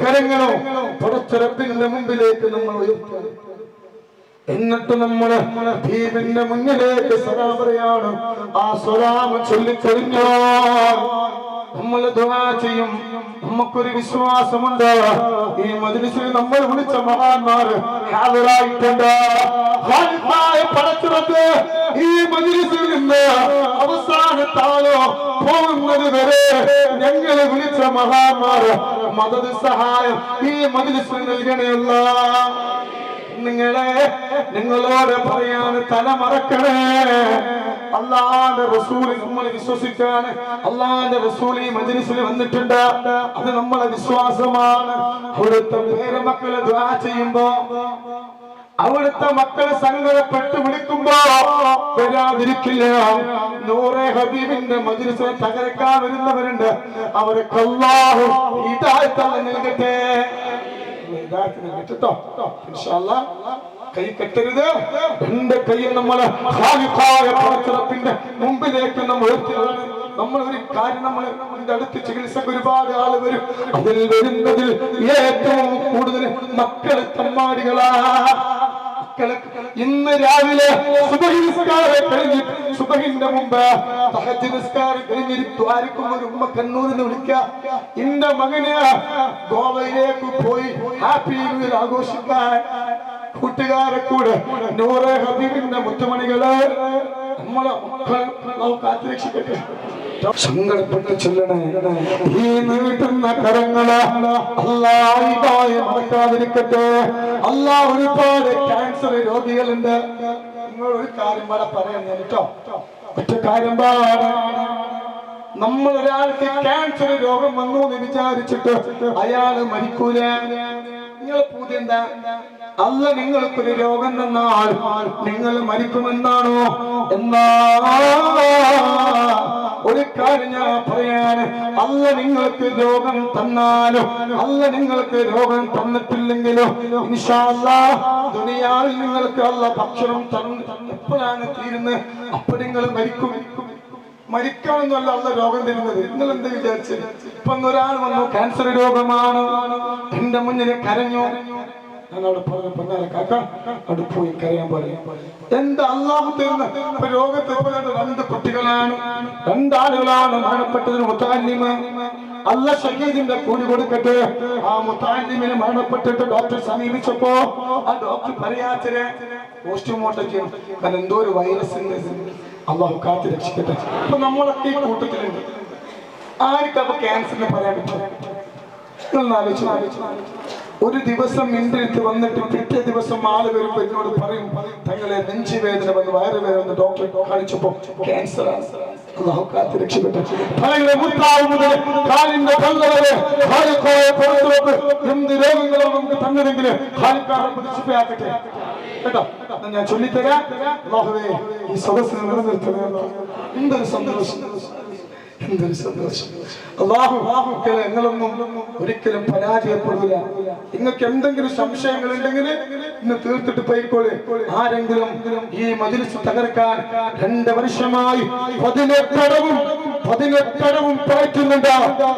കരങ്ങളും പടച്ച റബ്ബിന്റെ മുമ്പിലേക്ക് നമ്മൾ ഉയർത്തുക. എന്നിട്ട് നമ്മള് ഹബീബിന്റെ മുന്നിലേക്ക് സലാം പറയാണ്. ആ സലാം ചൊല്ലിക്കഴിഞ്ഞാൽ നമ്മൾ ദുആ ചെയ്യും. നമുക്കൊരു വിശ്വാസമുണ്ട്, ഈ മജ്‌ലിസിൽ നമ്മൾ വിളിച്ച മഹാന്മാര് ഹാജരായിട്ടുണ്ട്. ഖാലിഖായ പടച്ചറബ് ഈ മജ്‌ലിസിൽ നിന്ന് അവസാനത്താലോ പോകുന്നത് വരെ ഞങ്ങളെ വിളിച്ച മഹാന്മാര് മദദ് സഹായം ഈ മജ്‌ലിസിൽ നൽകണേ അല്ലാഹ്. നിങ്ങളോട് പറയാൻ തല മറക്കണേ. അല്ലാഹുവിന്റെ റസൂൽ നമ്മൾ വിശ്വസിക്കാണ്. അല്ലാഹുവിന്റെ റസൂൽ ഈ മജ്‌ലിസിൽ വന്നിട്ടുണ്ട്, അത് നമ്മളെ വിശ്വാസമാണ്. അവിടുത്തെ പേരമക്കളെ ദുആ ചെയ്യുമ്പോ, അവിടുത്തെ മക്കളെ സങ്കടപ്പെട്ട് വിളിക്കുമ്പോ വരാതിരിക്കില്ല. നൂറെ ഹബീബിന്റെ മജ്‌ലിസിനെ തകർക്കാൻ വരുന്നവരുണ്ട്, അവർക്ക് അല്ലാഹു ഹിദായത്ത് നൽകട്ടെ. കൈ കെട്ടരുത്. എന്റെ കൈ നമ്മളെ ഖാലിഖായ പടച്ചറപ്പിന്റെ മുമ്പിലേക്ക് നമ്മൾ ഉയർത്തുകയാണ്. നമ്മൾ ഒരു കാര്യം, നമ്മൾ ഇതിന്റെ അടുത്ത് ചികിത്സക്ക് ഒരുപാട് ആള് വരും. അതിൽ വരുന്നതിൽ ഏറ്റവും കൂടുതൽ മക്കള് തമ്മാടികളാ. ഇന്ന് രാവിലെ സുബഹി നിസ്കാരം കഴിഞ്ഞ്, സുബഹിന്റെ മുമ്പ് തഹജ്ജുദ് നിസ്കാരം കഴിഞ്ഞിരിക്കും ഒരു ഉമ്മ കണ്ണൂരിന്ന് വിളിക്കാം, എന്റെ മകന് ഗോവയിലേക്ക് പോയി ഹാപ്പി ന്യൂ ഇയർ ആഘോഷിക്കാൻ കൂട്ടുകാരെ കൂടെ നൂറെ ഹബീബിന്റെ മുത്തുമണികള് നമ്മളെ മക്കൾ കാത്തുരക്ഷിക്കട്ടെ. സങ്കടപ്പെട്ട് ചൊല്ലണേ. ഈ നീട്ടുന്ന കരങ്ങള് അല്ലാഹ് മറക്കാതിരിക്കട്ടെ. അല്ലാഹ് ഒരുപാട് ക്യാൻസർ രോഗികളുണ്ട്. നിങ്ങൾ ഒരു കാര്യം പാടെ പറയാൻ ഞാൻ കേട്ടോ, ഒറ്റ കാര്യം പാടെ. നമ്മൾ ഒരാൾക്ക് ക്യാൻസർ രോഗം വന്നു എന്ന് വിചാരിച്ചിട്ട് അയാള് മരിക്കൂല. നിങ്ങളെ പൂതി എന്താ? അല്ല നിങ്ങൾക്കൊരു രോഗം തന്നാൽ നിങ്ങൾ മരിക്കുമെന്നാണോ? എന്നാ ഒരു കാര്യം ഞാൻ പറയാണ്, അല്ല നിങ്ങൾക്ക് രോഗം തന്നാലും, അല്ല നിങ്ങൾക്ക് രോഗം തന്നിട്ടില്ലെങ്കിലോ ഇൻഷാ അല്ലാഹ് ദുനിയാവിൽ നിങ്ങൾക്ക് അല്ല ഭക്ഷണം എപ്പോഴാണ് തീരുന്നത് അപ്പോൾ നിങ്ങൾ മരിക്കും. മരിക്കാണെന്നല്ല അല്ല രോഗം തരുന്നത്. നിങ്ങൾ എന്താ വിചാരിച്ച്? ഇപ്പൊ ഒരാൾ വന്നു ക്യാൻസർ രോഗമാണ്, എന്റെ മുന്നിൽ കരഞ്ഞു. ഞാൻ അവിടെ പറഞ്ഞു, പൊന്നാലെ കാക്ക അവിടെ പോയി കരയാൻ പറയും. എന്താ അല്ലാഹു തരുന്ന രോഗത്തെ? രണ്ട് കുട്ടികളാണ്, രണ്ടാളുകളാണ് മരണപ്പെട്ടതിന്. മുത്തഅല്ലിമ് അല്ല ഷഹീദിന്റെ കൂലി കൊടുക്കട്ടെ. ആ മുത്തഅല്ലിമിനെ മരണപ്പെട്ടിട്ട് ഡോക്ടർ സമീപിച്ചപ്പോ ആ ഡോക്ടർ പറയാച്ചരെ പോസ്റ്റ്മോർട്ടം ചെയ്യണം, കാരണം എന്തോ ഒരു വൈറസ്. അള്ളാഹു കാത്ത് രക്ഷിക്കട്ടെ. അപ്പൊ നമ്മളൊക്കെ ഈ കൂട്ടത്തിലുണ്ട്. ആർക്കപ്പൊ ക്യാൻസറിനെ പറയാൻ പറ്റും? ഒരു ദിവസം ഇന്ത്യത്ത് വന്നിട്ട് പിറ്റേ ദിവസം ആള് വരുമ്പോ എന്നോട് പറയും, തങ്ങളെ നെഞ്ചുവേദന വന്ന് വയറുവേദന വന്ന് ഡോക്ടറെ കാണിച്ചപ്പോ ക്യാൻസർ ആണ്. അള്ളാഹു കാത്ത് രക്ഷിക്കട്ടെ. കാലിന്റെ കല്ല് വരെ എന്ത് രോഗങ്ങളോ നമുക്ക് തന്നതെങ്കിലും ഖാലിഖാനെ പ്രതിഷ്ഠയാക്കട്ടെ കേട്ടോ. ഞാൻ ചൊല്ലിത്തരാം. അല്ലാഹുവേ ഈ സദസ്സിനെ നിലനിർത്തണേ. എന്തൊരു സന്തോഷം, എന്തൊരു സന്തോഷം. അല്ലാഹു നിങ്ങളൊന്നും ഒരിക്കലും പരാജയപ്പെടില്ല. നിങ്ങൾക്ക് എന്തെങ്കിലും സംശയങ്ങൾ ഉണ്ടെങ്കിൽ ഇന്ന് തീർത്തിട്ട് പോയിക്കോളെ. ആരെങ്കിലും ഈ മജ്‌ലിസ് തകർക്കാൻ 2 വർഷമായി 18 പയറ്റുന്നുണ്ട്,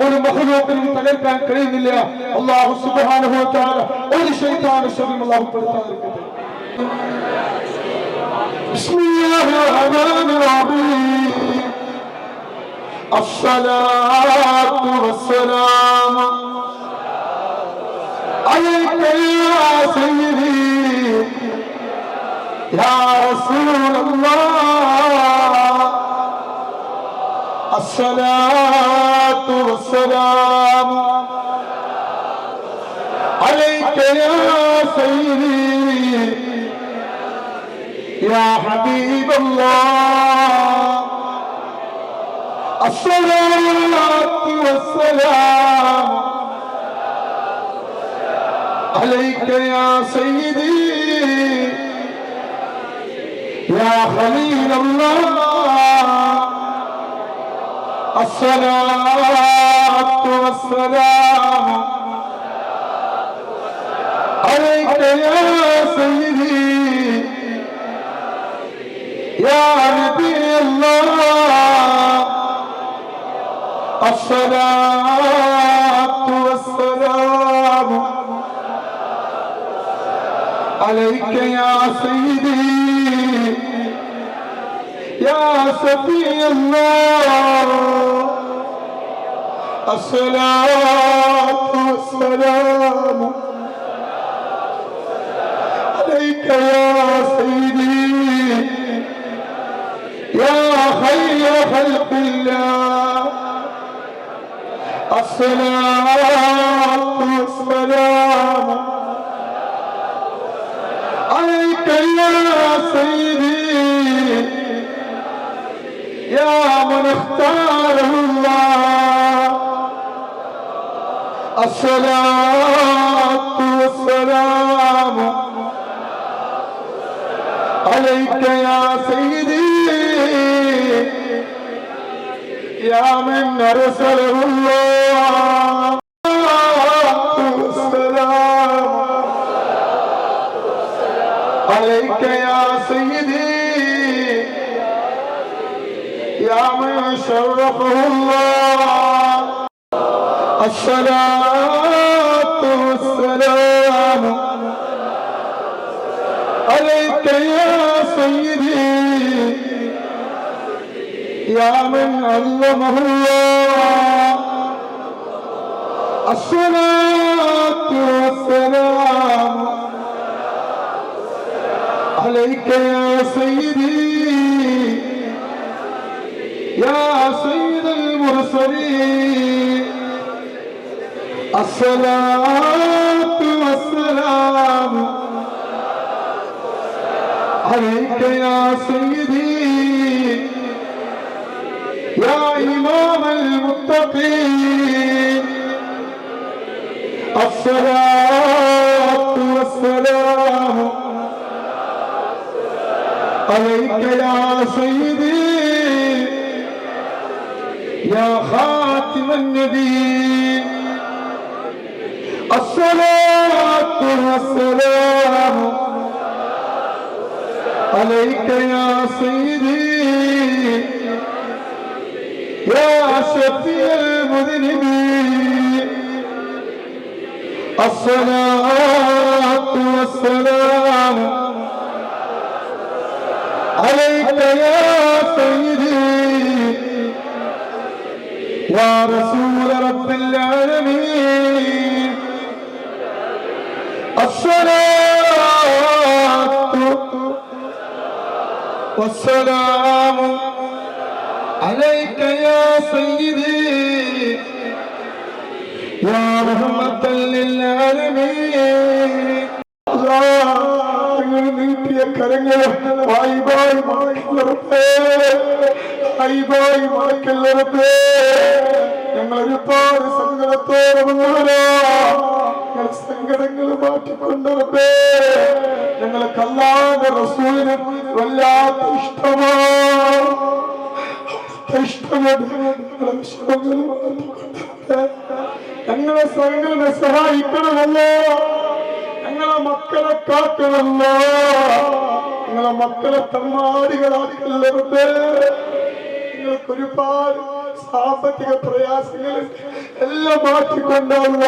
ഒരു മഖ്ലൂഖിനും തകർക്കാൻ കഴിയുന്നില്ല. അല്ലാഹു സുബ്ഹാനഹു വ തആല ഒരു ശൈത്താനെ ശരീരം അല്ലാഹു പെടുത്താതിരിക്കട്ടെ. ബിസ്മില്ലാഹിർ റഹ്മാനിർ റഹീം. الصلاة والسلام عليك يا سيدي يا رسول الله. الصلاة والسلام عليك يا سيدي يا حبيب الله. الصلاة والسلام عليك يا سيدي يا خليل الله. الصلاة والسلام عليك يا سيدي يا نبي الله الصلاة والسلام عليك يا سيدي يا سفي الله الصلاة والسلام عليك يا سيدي يا خير خلق الله الصلاة والسلام عليك يا سيدي يا من اختاره الله الصلاة والسلام عليك يا سيدي يا من أرسله الله والسلام عليك يا سيدي يا من شرفه الله الصلاة والسلام عليك يا سيدي يا من علمه الله الصلاة والسلام عليك يا سيدي يا سيد المرسلين الصلاة والسلام عليك يا سيدي يا إمام المتقين الصلاة والسلام عليك يا سيدي يا خاتم النبي الصلاة والسلام عليك يا سيدي يا شفيع المذنبين الصلاة والسلام عليك يا سيدي يا رسول رب العالمين الصلاة والسلام عليك يا سيدي يا رحمة للعالمين നീട്ടിയ കരങ്ങളെ വായ്പായി മറക്കല്ലറപ്പേ ഞങ്ങൾ ഒരുപാട് സങ്കടത്തോടെ വന്നവരോ ഞങ്ങൾ സങ്കടങ്ങൾ മാറ്റിക്കൊണ്ടറപ്പേ ഞങ്ങളെ കല്ലാന്റെ റസൂലിന് വല്ലാത്ത ഇഷ്ടമോ ഞങ്ങളെ സങ്കടനെ സഹായിക്കണമല്ലോ ഞങ്ങളെ മക്കളെ കാക്കണമല്ലോ ഞങ്ങളെ മക്കളെ തമ്മാടികളാക്കല്ലേ നിങ്ങൾക്ക് ഒരുപാട് സാമ്പത്തിക പ്രയാസങ്ങൾ എല്ലാം മാറ്റിക്കൊണ്ടല്ല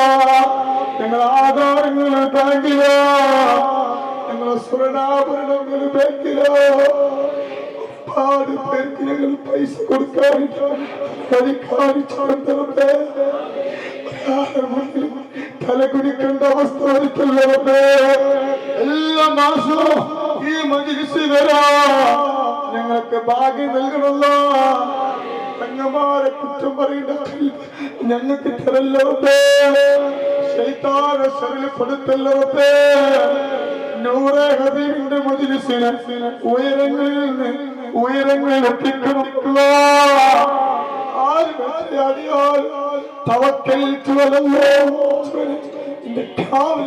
ഞങ്ങൾ ആധാരങ്ങൾ ബാങ്കിലോ ഞങ്ങളെ സ്വർണ്ണാഭരണങ്ങൾ ബാങ്കിലോ ഒരുപാട് പേർക്ക് ഞങ്ങൾ പൈസ കൊടുക്കാനിട്ട് കളിക്കാനിച്ചേ തല കുടിക്കേണ്ട അവസ്ഥ വരുത്തല്ലേ എല്ലാ മാസവും ഈ മജ്‌ലിസ് വരാ ഞങ്ങൾക്ക് ഭാഗ്യം നൽകണല്ലോ തങ്ങന്മാരെ കുറ്റം പറയേണ്ട ഞങ്ങൾക്ക് തരല്ലോ ശൈത്താനെ ശരീരപ്പെടുത്തല്ലോ നൂറെ ഹബീബിന്റെ മജ്‌ലിസിനെ ഉയരങ്ങളിൽ നിന്ന് ഉയരങ്ങളിൽ എത്തിക്കണമല്ലോ ആര് വേട്ടയാടിയാൽ തവക്കൽതു അലല്ലാഹ് എന്റെ കാവൽ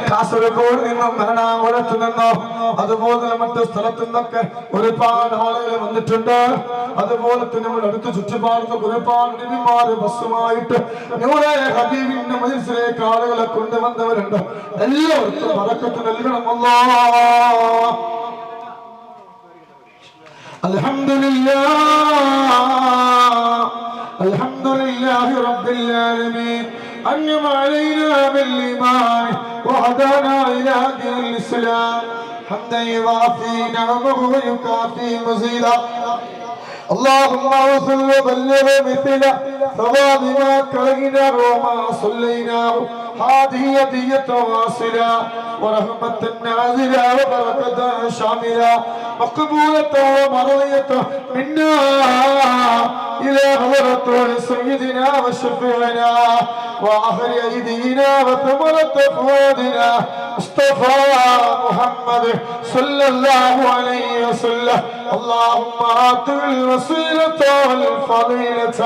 കാസർഗോഡ് നിന്നും എറണാകുളത്ത് നിന്നോ അതുപോലെ മറ്റു സ്ഥലത്തു നിന്നൊക്കെ ഒരുപാട് ആളുകൾ വന്നിട്ടുണ്ട്. അതുപോലെ തന്നെ നമ്മുടെ അടുത്ത് ചുറ്റുപാടുന്ന ഒരുപാട് നബിമാര് ബസ്സുമായിട്ട് നൂറെ ഹബീബിന്റെ മജ്‌ലിസിലേക്ക് ആളുകളെ കൊണ്ടുവന്നവരുണ്ട്. എല്ലാവർക്കും ബറക്കത്ത് നൽകണം അല്ലാഹ്. അൽഹംദുലില്ലാഹി റബ്ബിൽ ആലമീൻ أنعم علينا بالإيمان وهدانا إلى دين الإسلام حمدا يوافي نعمه ويكافي مزيدا اللهم وصل وبلغ مثل ثواب ما كرهناه وما صليناه هذه هدية واصلة ورحمة نازلة وبركة شاملة مقبولة ومرضية منا إلى حضرة سيدنا وشفيعنا وآخر أيدينا وثمرة فؤادنا مصطفى محمد صلى الله عليه وسلم اللهم آت الوسيلة والفضيلة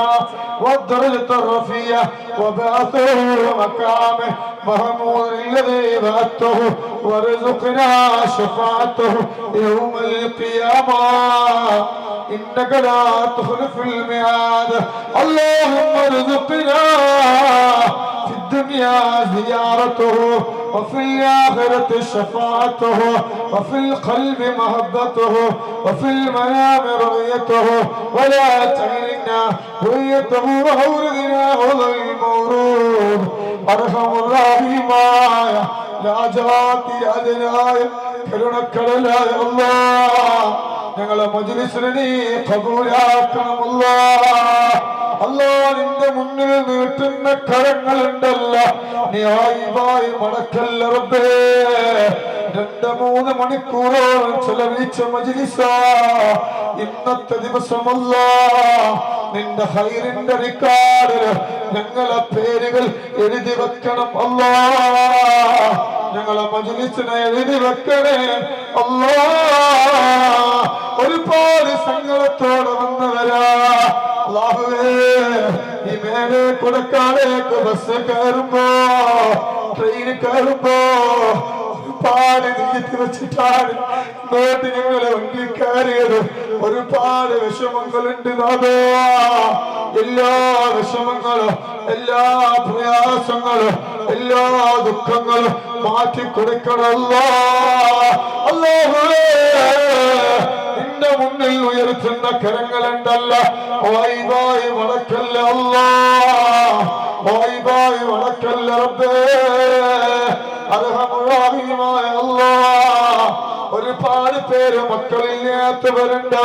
والدرجة الرفيعة وبعثه مقامه محمود الذي بعثته وارزقنا شفاعته يوم القيامة إنك لا تخلف الميعاد اللهم ارزقنا في الدنيا زيارته وفي الآخرة شفاعته وفي القلب محبته وفي المنام رؤيته ولا تهلكنا رؤيته وأوردنا هذا المورود أرحم الراحمين രാജാതി രാജനായ കരുണക്കടലായ അല്ലാഹ് ഞങ്ങളെ മജ്‌ലിസിനെ നീ ഖബൂലാക്കണം അല്ലാഹ്. അല്ലാഹ് നിന്റെ മുന്നിൽ നീട്ടുന്ന കരങ്ങളുണ്ടല്ലോ നീ ആയിവായി മടക്കല്ല റബ്ബേ. 2-3 മണിക്കൂറോളം ചെലവഴിച്ച മജ്‌ലിസാ ഇന്നത്തെ ദിവസമല്ല നിന്റെ ഖൈറിന്റെ റിക്കാർഡിൽ ഞങ്ങളെ പേരുകൾ എഴുതി വെക്കണം അല്ലാഹ്. ഞങ്ങളെ മജ്‌ലിസിനെ എഴുതി വെക്കണേ അല്ലാഹ്. ഒരുപാട് സങ്കടത്തോടെ വന്നവരാ അല്ലാഹുവേ. ഈ മേലെ കൊടുക്കാടേക്ക് ബസ് കയറുമ്പോ ട്രെയിൻ കയറുമ്പോ ഒരുപാട് നീട്ടി വെച്ചിട്ടാണ് ഇങ്ങോട്ട് ഞങ്ങളെ വണ്ടി കയറിയത്. ഒരുപാട് വിഷമങ്ങളുണ്ട് നാദോ. എല്ലാ വിഷമങ്ങളും എല്ലാ പ്രയാസങ്ങളും എല്ലാ ദുഃഖങ്ങളും മാറ്റി കൊടുക്കണല്ലോ അല്ലാഹുവേ. നിന്റെ മുന്നിൽ ഉയർത്തുന്ന കരങ്ങളുണ്ടല്ല വായി വടക്കല്ല അല്ലാഹ്. വായി വടക്കല്ല റബ്ബേ. അർഹമുറാഹിമായ അല്ലാഹ്. ഒരുപാട് പേര് മക്കളില്ലാത്തവരുണ്ട്.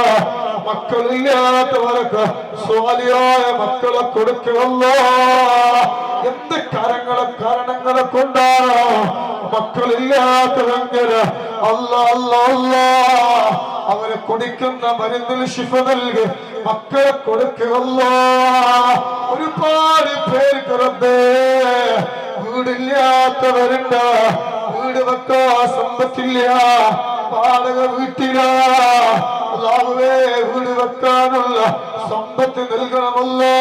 മക്കളില്ലാത്തവർക്ക് സ്വാലിയായ മക്കളെ കൊടുക്കല്ലോ. എന്ത് കാരണങ്ങളെ കൊണ്ടാണ് മക്കളില്ലാത്തവെങ്കിൽ അല്ലാ അവരെ കുടിക്കുന്ന മരുന്നിൽ ശിഫ നൽകി മക്കളെ കൊടുക്കല്ലോ. ഒരുപാട് പേർക്ക് റബ്ബേ വീടില്ലാത്തവരുണ്ട്. വീട് വെക്കാൻ സമ്പത്തില്ല. വാടക വീട്ടിലാ അല്ലാഹുവേ. വീട് വെക്കാനുള്ള സമ്പത്ത് നൽകണമല്ലോ.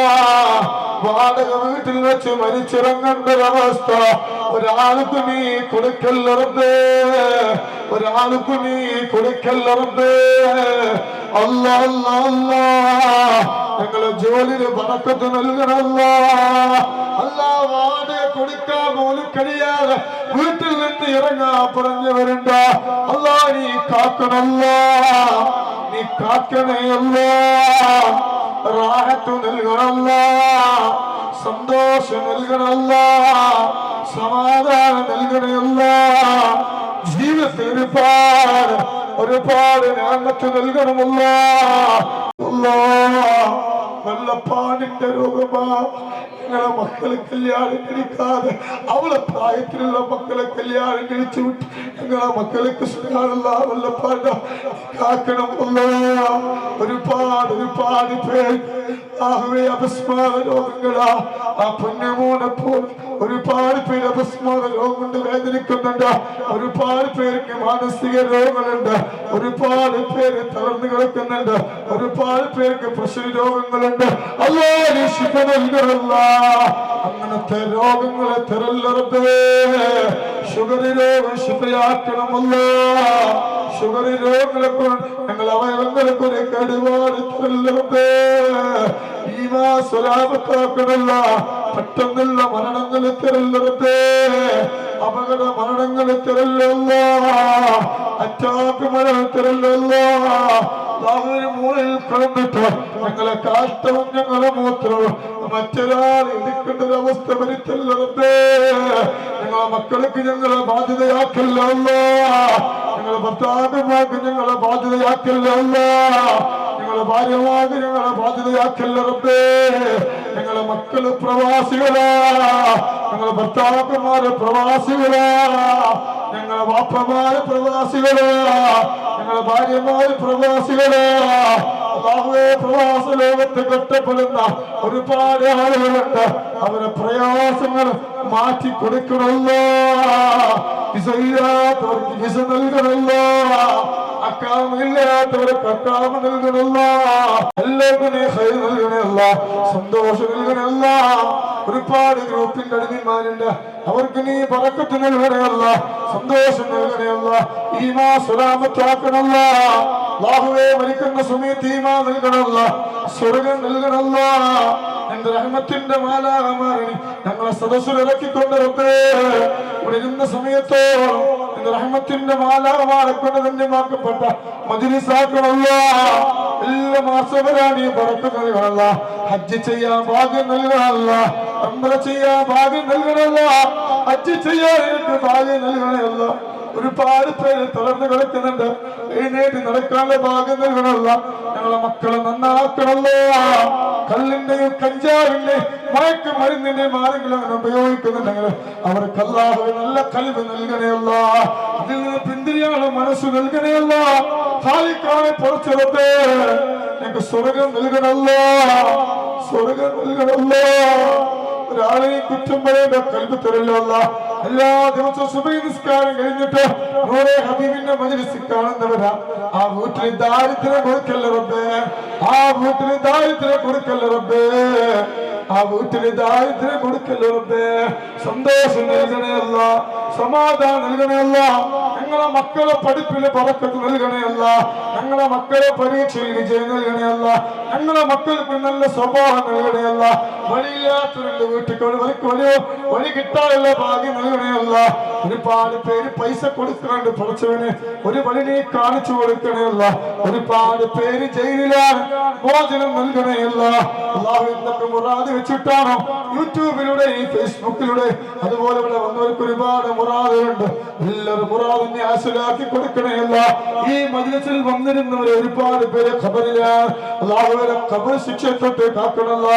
വാടക വീട്ടിൽ വെച്ച് മരിച്ചിറങ്ങേണ്ട ഒരവസ്ഥ ഒരാൾക്ക് നീ കൊടുക്കല്ല റബ്ബേ. ഒരാൾക്ക് നീ കൊടുക്കല്ല റബ്ബേ. അല്ലാഹ് ഞങ്ങളെ ജോലിന് ബറക്കത്ത് നൽകണല്ലോ. അല്ലാഹ് വാടക കൊടുക്കാൻ പോലും കഴിയാതെ വീട്ടിൽ നിന്ന് ഇറങ്ങാൻ പറഞ്ഞവരുണ്ട്. അല്ലാഹ് നീ കാക്കണല്ലോ. നീ കാക്കണയല്ലോ. റാഹത്ത് നൽകണല്ലോ. സന്തോഷം നൽകണല്ലോ. സമാധാനം നൽകണയല്ലോ. ജീവിതത്തിൽ ഒരുപാട് ഞാനത്ത് നൽകണമല്ലോ. വെള്ളപ്പാടിന്റെ രോഗമാ ഞങ്ങളെ മക്കളെ കല്യാണം കഴിക്കാതെ അവളെ പ്രായത്തിലുള്ള മക്കളെ കല്യാണം കഴിച്ചു വിട്ട് ഞങ്ങളെ മക്കൾക്ക് വെള്ളപ്പാട് കാക്കണം. ഒരുപാട് പേര് അപസ്മാര രോഗങ്ങളാ. ആ പൊന്നമോനെ പോലെ ഒരുപാട് പേര് അപസ്മാര രോഗം കൊണ്ട് വേദനിക്കുന്നുണ്ട്, ഒരുപാട് പേർക്ക് മാനസിക രോഗങ്ങളുണ്ട്, ഒരുപാട് പേര് തളർന്നു കിടക്കുന്നുണ്ട്, ഒരുപാട് പേർക്ക് പ്രഷർ രോഗങ്ങളുണ്ട്. അല്ലാഹു ശിഫ നൽകണമല്ല. അങ്ങനത്തെ രോഗങ്ങളെ തരല്ലറബേ. ഷുഗർ രോഗം ശിഫയാക്കണമല്ല. ഷുഗർ രോഗങ്ങളെ ഞങ്ങൾ അവയവങ്ങൾക്ക് ഒരു കേടുപാട് തരല്ലറബേ. ഈമാൻ സ്വലാമത്താക്കണമല്ല. പെട്ടെന്നുള്ള മരണങ്ങൾ തരല്ലറബേ. അപകട മരണങ്ങൾ തരല്ലല്ല. അറ്റാക്ക് മരണം തരല്ലല്ല. മൂലയിൽ കടന്നിട്ട് ഞങ്ങളെ കാഷ്ടവും ഞങ്ങളെ മൂത്രവും മറ്റൊരാൾ എടുക്കേണ്ട ഒരു അവസ്ഥ വരുത്തല്ലേ. ഞങ്ങളെ മക്കൾക്ക് ഞങ്ങളെ ബാധ്യതയാക്കല്ല. ഞങ്ങളെ ഭർത്താക്കന്മാർക്ക് ഞങ്ങളെ ബാധ്യതയാക്കല്ല. ഞങ്ങളെ ഭാര്യമാർക്ക് ഞങ്ങളെ ബാധ്യതയാക്കല്ല റബ്ബേ. ഞങ്ങളെ മക്കള് പ്രവാസികളാ, ഞങ്ങളെ ഭർത്താക്കന്മാര് പ്രവാസികളാ, ഞങ്ങളെ വാപ്പമാര് പ്രവാസികളാ, ഞങ്ങളെ ഭാര്യമാര് പ്രവാസികളാ. അല്ലാഹുവേ, പ്രവാസ ലോകത്ത് കഷ്ടപ്പെടുന്ന ഒരുപാട് ആളുകളുണ്ട്. അവരെ പ്രയാസങ്ങൾ മാറ്റി കൊടുക്കണല്ലോ. വിസയില്ലാത്തവർക്ക് വിസ നൽകണല്ലോ. അക്കാമില്ലാത്തവർക്ക് അക്കാമ നൽകണല്ല. എല്ലാവരും ഹൈർ നൽകണല്ല, സന്തോഷം നൽകണല്ല. ഒരുപാട് ഗ്രൂപ്പിന്റെ അടിമമാരുണ്ട്, അവർക്ക് നീ ബറക്കത്ത് നൽകണയല്ല, സന്തോഷം നൽകണയല്ല, ഈമാ സലാമത്താക്കണല്ല. അല്ലാഹുവേ, മരിക്കുന്ന സമയത്ത് ഈമാ നൽകണല്ല, സ്വർഗം നൽകണല്ല. എന്റെ റഹ്മത്തിന്റെ മാലാഖമാരെ ഞങ്ങളെ സദസ്സിൽ ഇറക്കിക്കൊണ്ട് റബ്ബേ, ഉണരുന്ന സമയത്തോളം എന്റെ റഹ്മത്തിന്റെ മാലാഖമാരെ കൊണ്ട് ധന്യമാക്കപ്പെട്ട മജ്‌ലിസാക്കണല്ല. എല്ലാ മാസവരാണ് ഈ ബറക്കത്ത് നൽകണല്ല. ഹജ്ജ് ചെയ്യാൻ ഭാഗ്യം നൽകണല്ല, ഉംറ ചെയ്യാൻ ഭാഗ്യം നൽകണല്ല, ഹജ്ജ് ചെയ്യാൻ എനിക്ക് ഭാഗ്യം നൽകണല്ല. ഒരുപാട് പേര് തളർന്നു കിടക്കുന്നുണ്ട്, എഴുന്നേറ്റ് നടക്കാനുള്ള ഭാഗ്യം നൽകണല്ല. ഞങ്ങളെ മക്കളെ നന്നാക്കണല്ലോ. കല്ലിന്റെയും കഞ്ചാവിന്റെയും മയക്ക് മരുന്നിന്റെയും ആരെങ്കിലും അങ്ങനെ ഉപയോഗിക്കുന്നുണ്ടെങ്കിൽ അവർക്ക് അല്ലാഹുവേ നല്ല കൽബ് നൽകണയല്ല. അതിൽ നിന്ന് പിന്തിരിയാനുള്ള മനസ്സ് നൽകണയല്ല. ഖാലിഖാനെ പുറത്തിറത്തേ ഞങ്ങൾക്ക് സ്വർഗം നൽകണല്ലോ, സ്വർഗം നൽകണല്ലോ. ഒരാളെയും കുറ്റം പറയേണ്ട കൽബ് തരല്ല. എല്ലാ ദിവസവും സുബഹി നിസ്കാരം കഴിഞ്ഞിട്ട് നൂറെ ഹബീബിന്റെ മജ്‌ലിസ് കാണുന്നവരാ. ആ വീട്ടിൽ ദാരിദ്ര്യം കൊടുക്കല്ല റബ്ബേ, ആ വീട്ടിൽ ദാരിദ്ര്യം കൊടുക്കല്ല റബ്ബേ, ആ വീട്ടില് ദാരിദ്ര്യം കൊടുക്കല്ല റബ്ബേ. സന്തോഷം നൽകണയല്ല, സമാധാനം നൽകണയല്ല. ഞങ്ങളെ മക്കളെ പഠിപ്പില് ബറക്കത്ത് നൽകണയല്ല, ഞങ്ങളെ മക്കളെ പരീക്ഷയിൽ വിജയം നൽകണയല്ല, ഞങ്ങളെ മക്കൾക്ക് നല്ല സ്വഭാവം നൽകണയല്ല. വഴിയില്ലാത്തവരുടെ വീട്ടിൽ വഴി കിട്ടാനുള്ള ഭാഗ്യം നൽകണയല്ല. ഒരുപാട് പേര് പൈസ കൊടുക്കാണ്ട് പഠിച്ചവന് ഒരു വഴി നീ കാണിച്ചു കൊടുക്കണയല്ല. ഒരുപാട് പേര് ജയിലിലാണ്, മോചനം നൽകണയല്ല. അല്ലാഹു എന്തൊക്കെ മുറാദ് വെച്ചിട്ടാണോ യൂട്യൂബിലൂടെ ഈ ഫേസ്ബുക്കിലൂടെ അതുപോലെ ഇവിടെ വന്നവർക്ക് ഒരുപാട് മുറാദുകളുണ്ട്. എല്ലാവരും മുറാദിനെ ഹാസിലാക്കി കൊടുക്കണയല്ല. ഈ മജ്‌ലിസിൽ വന്നിരുന്നവരെ ഒരുപാട് പേര് ഖബറിലാണ്. അല്ലാഹുവേ, ഖബർ ശിക്ഷ തൊട്ട് കാക്കണമല്ല,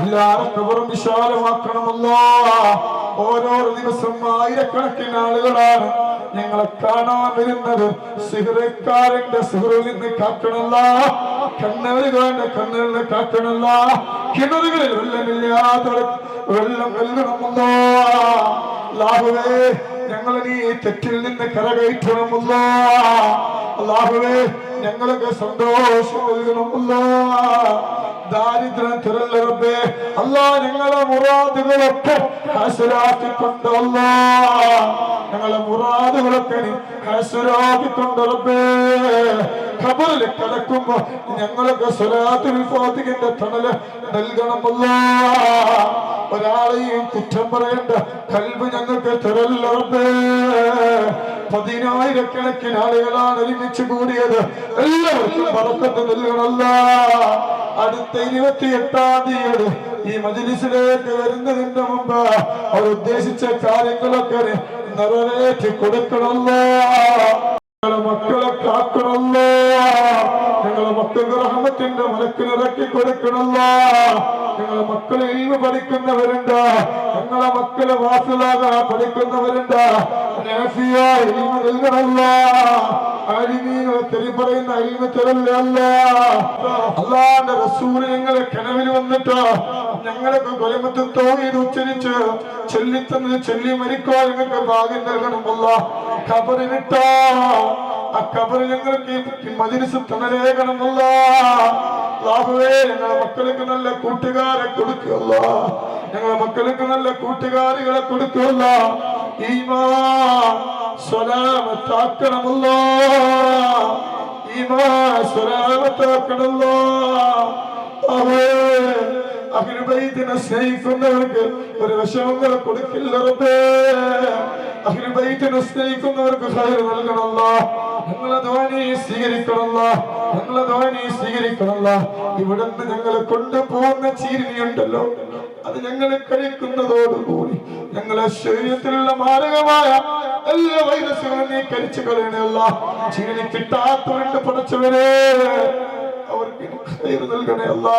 എല്ലാവരും ഖബറും വിശാലമാക്കണമല്ല. ഓരോ ദിവസം ആയിരക്കണക്കിന് ആളുകളാണ് ഞങ്ങളെ കാണാൻ വരുന്നത്. സിഹ്റക്കാരന്റെ സിഹ്റിൽ നിന്ന് കാക്കണമല്ല, കണ്ണുകളുടെ കണ്ണിൽ നിന്ന് കാക്കണമല്ല. കിണറുകളിൽ വെള്ളമില്ലാത്തവർ വെള്ളം നൽകണമല്ലോ. അല്ലാഹുവേ, ഞങ്ങളെ നീ തെറ്റിൽ നിന്ന് കരകയറ്റണമല്ലോ. അല്ലാഹുവേ, ഞങ്ങൾക്ക് സന്തോഷം നൽകണമല്ലോ. ദാരിദ്ര്യം തരല്ല റബ്ബേ. അല്ലാഹ് ഞങ്ങളെ മുറാദുകളൊക്കെ ഹാസിലാക്കിക്കൊണ്ട് അല്ലാ, ഞങ്ങളെ മുറാദുകളൊക്കെ നീ ഹാസിലാക്കിക്കൊണ്ട് റബ്ബേ. ഖബറിൽ കിടക്കുമ്പോ ഞങ്ങൾക്ക് സ്വലാത്തുൽ ഫാത്തിഹയുടെ തണല് നൽകണമല്ലോ. ഒരാളെയും കുറ്റം പറയേണ്ട കൽബ് ഞങ്ങൾക്ക് തരല്ല റബ്ബേ. 10,000-കണക്കിന് ആളുകളാണ് ഒരുമിച്ച് കൂടിയത്. എല്ലാവർക്കും ബറക്കത്ത് നൽകണമല്ല. അടുത്ത 28-ാം തീയതി ഈ മജ്‌ലിസിലേക്ക് വരുന്നതിന്റെ മുമ്പ് അവർ ഉദ്ദേശിച്ച കാര്യങ്ങളൊക്കെ നിറവേറ്റി കൊടുക്കണമല്ലോ. ഞങ്ങളെ മക്കളെ കാക്കണമല്ലോ. ഞങ്ങളെ മക്കൾക്ക് റഹ്മത്തിന്റെ മലക്കിനിറക്കി കൊടുക്കണമല്ലോ. ഞങ്ങളെ മക്കളെ ഇൽമ് പഠിക്കുന്നവരുണ്ട്, ഞങ്ങളെ മക്കളെ വാഫിലാകാൻ പഠിക്കുന്നവരുണ്ട്. നൽകണമല്ലോ. ആലിമീങ്ങളെ തെറി പറയുന്ന അലിമ തരല്ലേ അല്ലാ. അള്ളാന്റെ റസൂൽ ഞങ്ങളെ കനവിൽ വന്നിട്ട് ഞങ്ങളൊക്കെ കൊലമത്ത് തൗഹീദ് ഉച്ചരിച്ച് ചൊല്ലിത്തന്ന് ചൊല്ലി മരിക്കോ ഞങ്ങൾക്ക് ഭാഗ്യം നൽകണം അല്ലാ. ഖബറിനിട്ടോ ആ ഖബർ ഞങ്ങൾക്ക് ഈ മജ്‌ലിസ് തണലേകണം അല്ലാ. അല്ലാഹുവേ ഞങ്ങളെ മക്കൾക്ക് നല്ല കൂട്ടുകാരെ കൊടുക്കുക. ഞങ്ങളെ മക്കൾക്ക് നല്ല കൂട്ടുകാരികളെ കൊടുക്കുക. ഈമാൻ സ്വലാമത്താക്കണമല്ലോ. ഈമാൻ സ്വലാമത്താക്കണമല്ലോ. അഹ്ലു ബൈത്തിനെ സ്നേഹിക്കുന്നവർക്ക് ഒരു വിഷമങ്ങൾ കൊടുക്കില്ല റബ്ബേ. അഹ്ലു ബൈത്തിനെ സ്നേഹിക്കുന്നവർക്ക് ഖൈർ നൽകണമല്ലോ. ഞങ്ങളെ ദുആ നീ സ്വീകരിക്കണമല്ലോ. ഞങ്ങളെ ദുആ നീ സ്വീകരിക്കണമല്ലോ. ഇവിടുന്ന് ഞങ്ങളെ കൊണ്ടുപോകുന്ന ചീരണിയുണ്ടല്ലോ, അത് ഞങ്ങൾ കഴിക്കുന്നതോടുകൂടി ഞങ്ങളെ ശരീരത്തിലുള്ള മാരകമായ എല്ലാ വൈറസുകളും നീ കരിച്ചു കളയണമല്ലോ. ചീരണി കിട്ടാത്തവരുണ്ട് പടച്ചവരെ, അവർക്ക് ഖൈർ നൽകണേ അല്ലാ.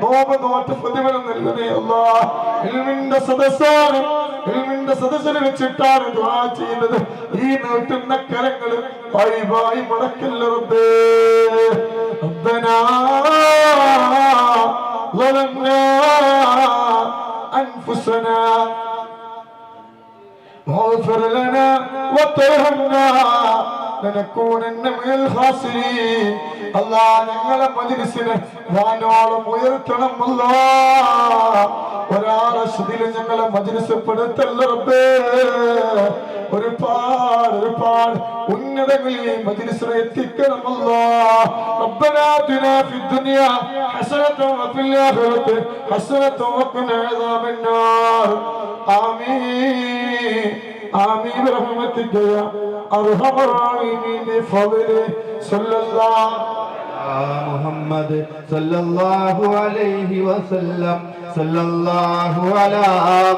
നോമ്പ് നോറ്റ പ്രതിഫലം നൽകണേ അല്ലാ. ഇൽമിന്റെ സദസ്സാണ്, ഇൽമിന്റെ സദസ്സിൽ വെച്ചിട്ടാണ് ദുആ ചെയ്യുന്നത്. ഈ നീട്ടുന്ന കരങ്ങൾ വായി മടക്കല്ല റബ്ബേ. റബ്ബനാ ظلمنا أنفسنا واغفر لنا وارحمنا لنكونن من الخاسرين. അല്ലാഹ് ഞങ്ങളെ മജ്‌ലിസിനെ വാനോളം ഉയർത്തണം അല്ലാഹ്. ഒരാളെ ശുദ്ധിയിൽ ഞങ്ങളെ മജ്‌ലിസ് പെടുത്തല്ല റബ്ബേ. ഒരുപാട് ഉന്നതങ്ങളിൽ ഈ മജ്‌ലിസിനെ എത്തിക്കണം അല്ലാഹ്. റബ്ബനാ ആതിനാ ഫിദ് ദുനിയാ ഹസനതൻ വഫിൽ ആഖിറതി ഹസനതൻ വഖിനാ അദാബന്നാർ. ആമീൻ ആമീൻ برحمتك يا أرحم الراحمين بفضلك صلى الله محمد صلى الله عليه وسلم. صلى الله على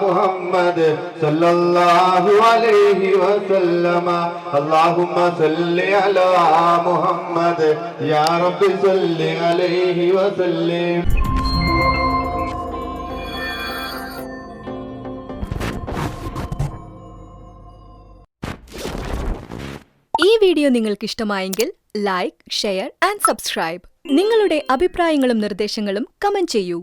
محمد صلى الله عليه وسلم. اللهم صل على محمد يا رب صل عليه وسلم. ഈ വീഡിയോ നിങ്ങൾക്ക് ഇഷ്ടമായെങ്കിൽ ലൈക്ക്, ഷെയർ ആൻഡ് സബ്സ്ക്രൈബ്. നിങ്ങളുടെ അഭിപ്രായങ്ങളും നിർദ്ദേശങ്ങളും കമന്റ് ചെയ്യൂ.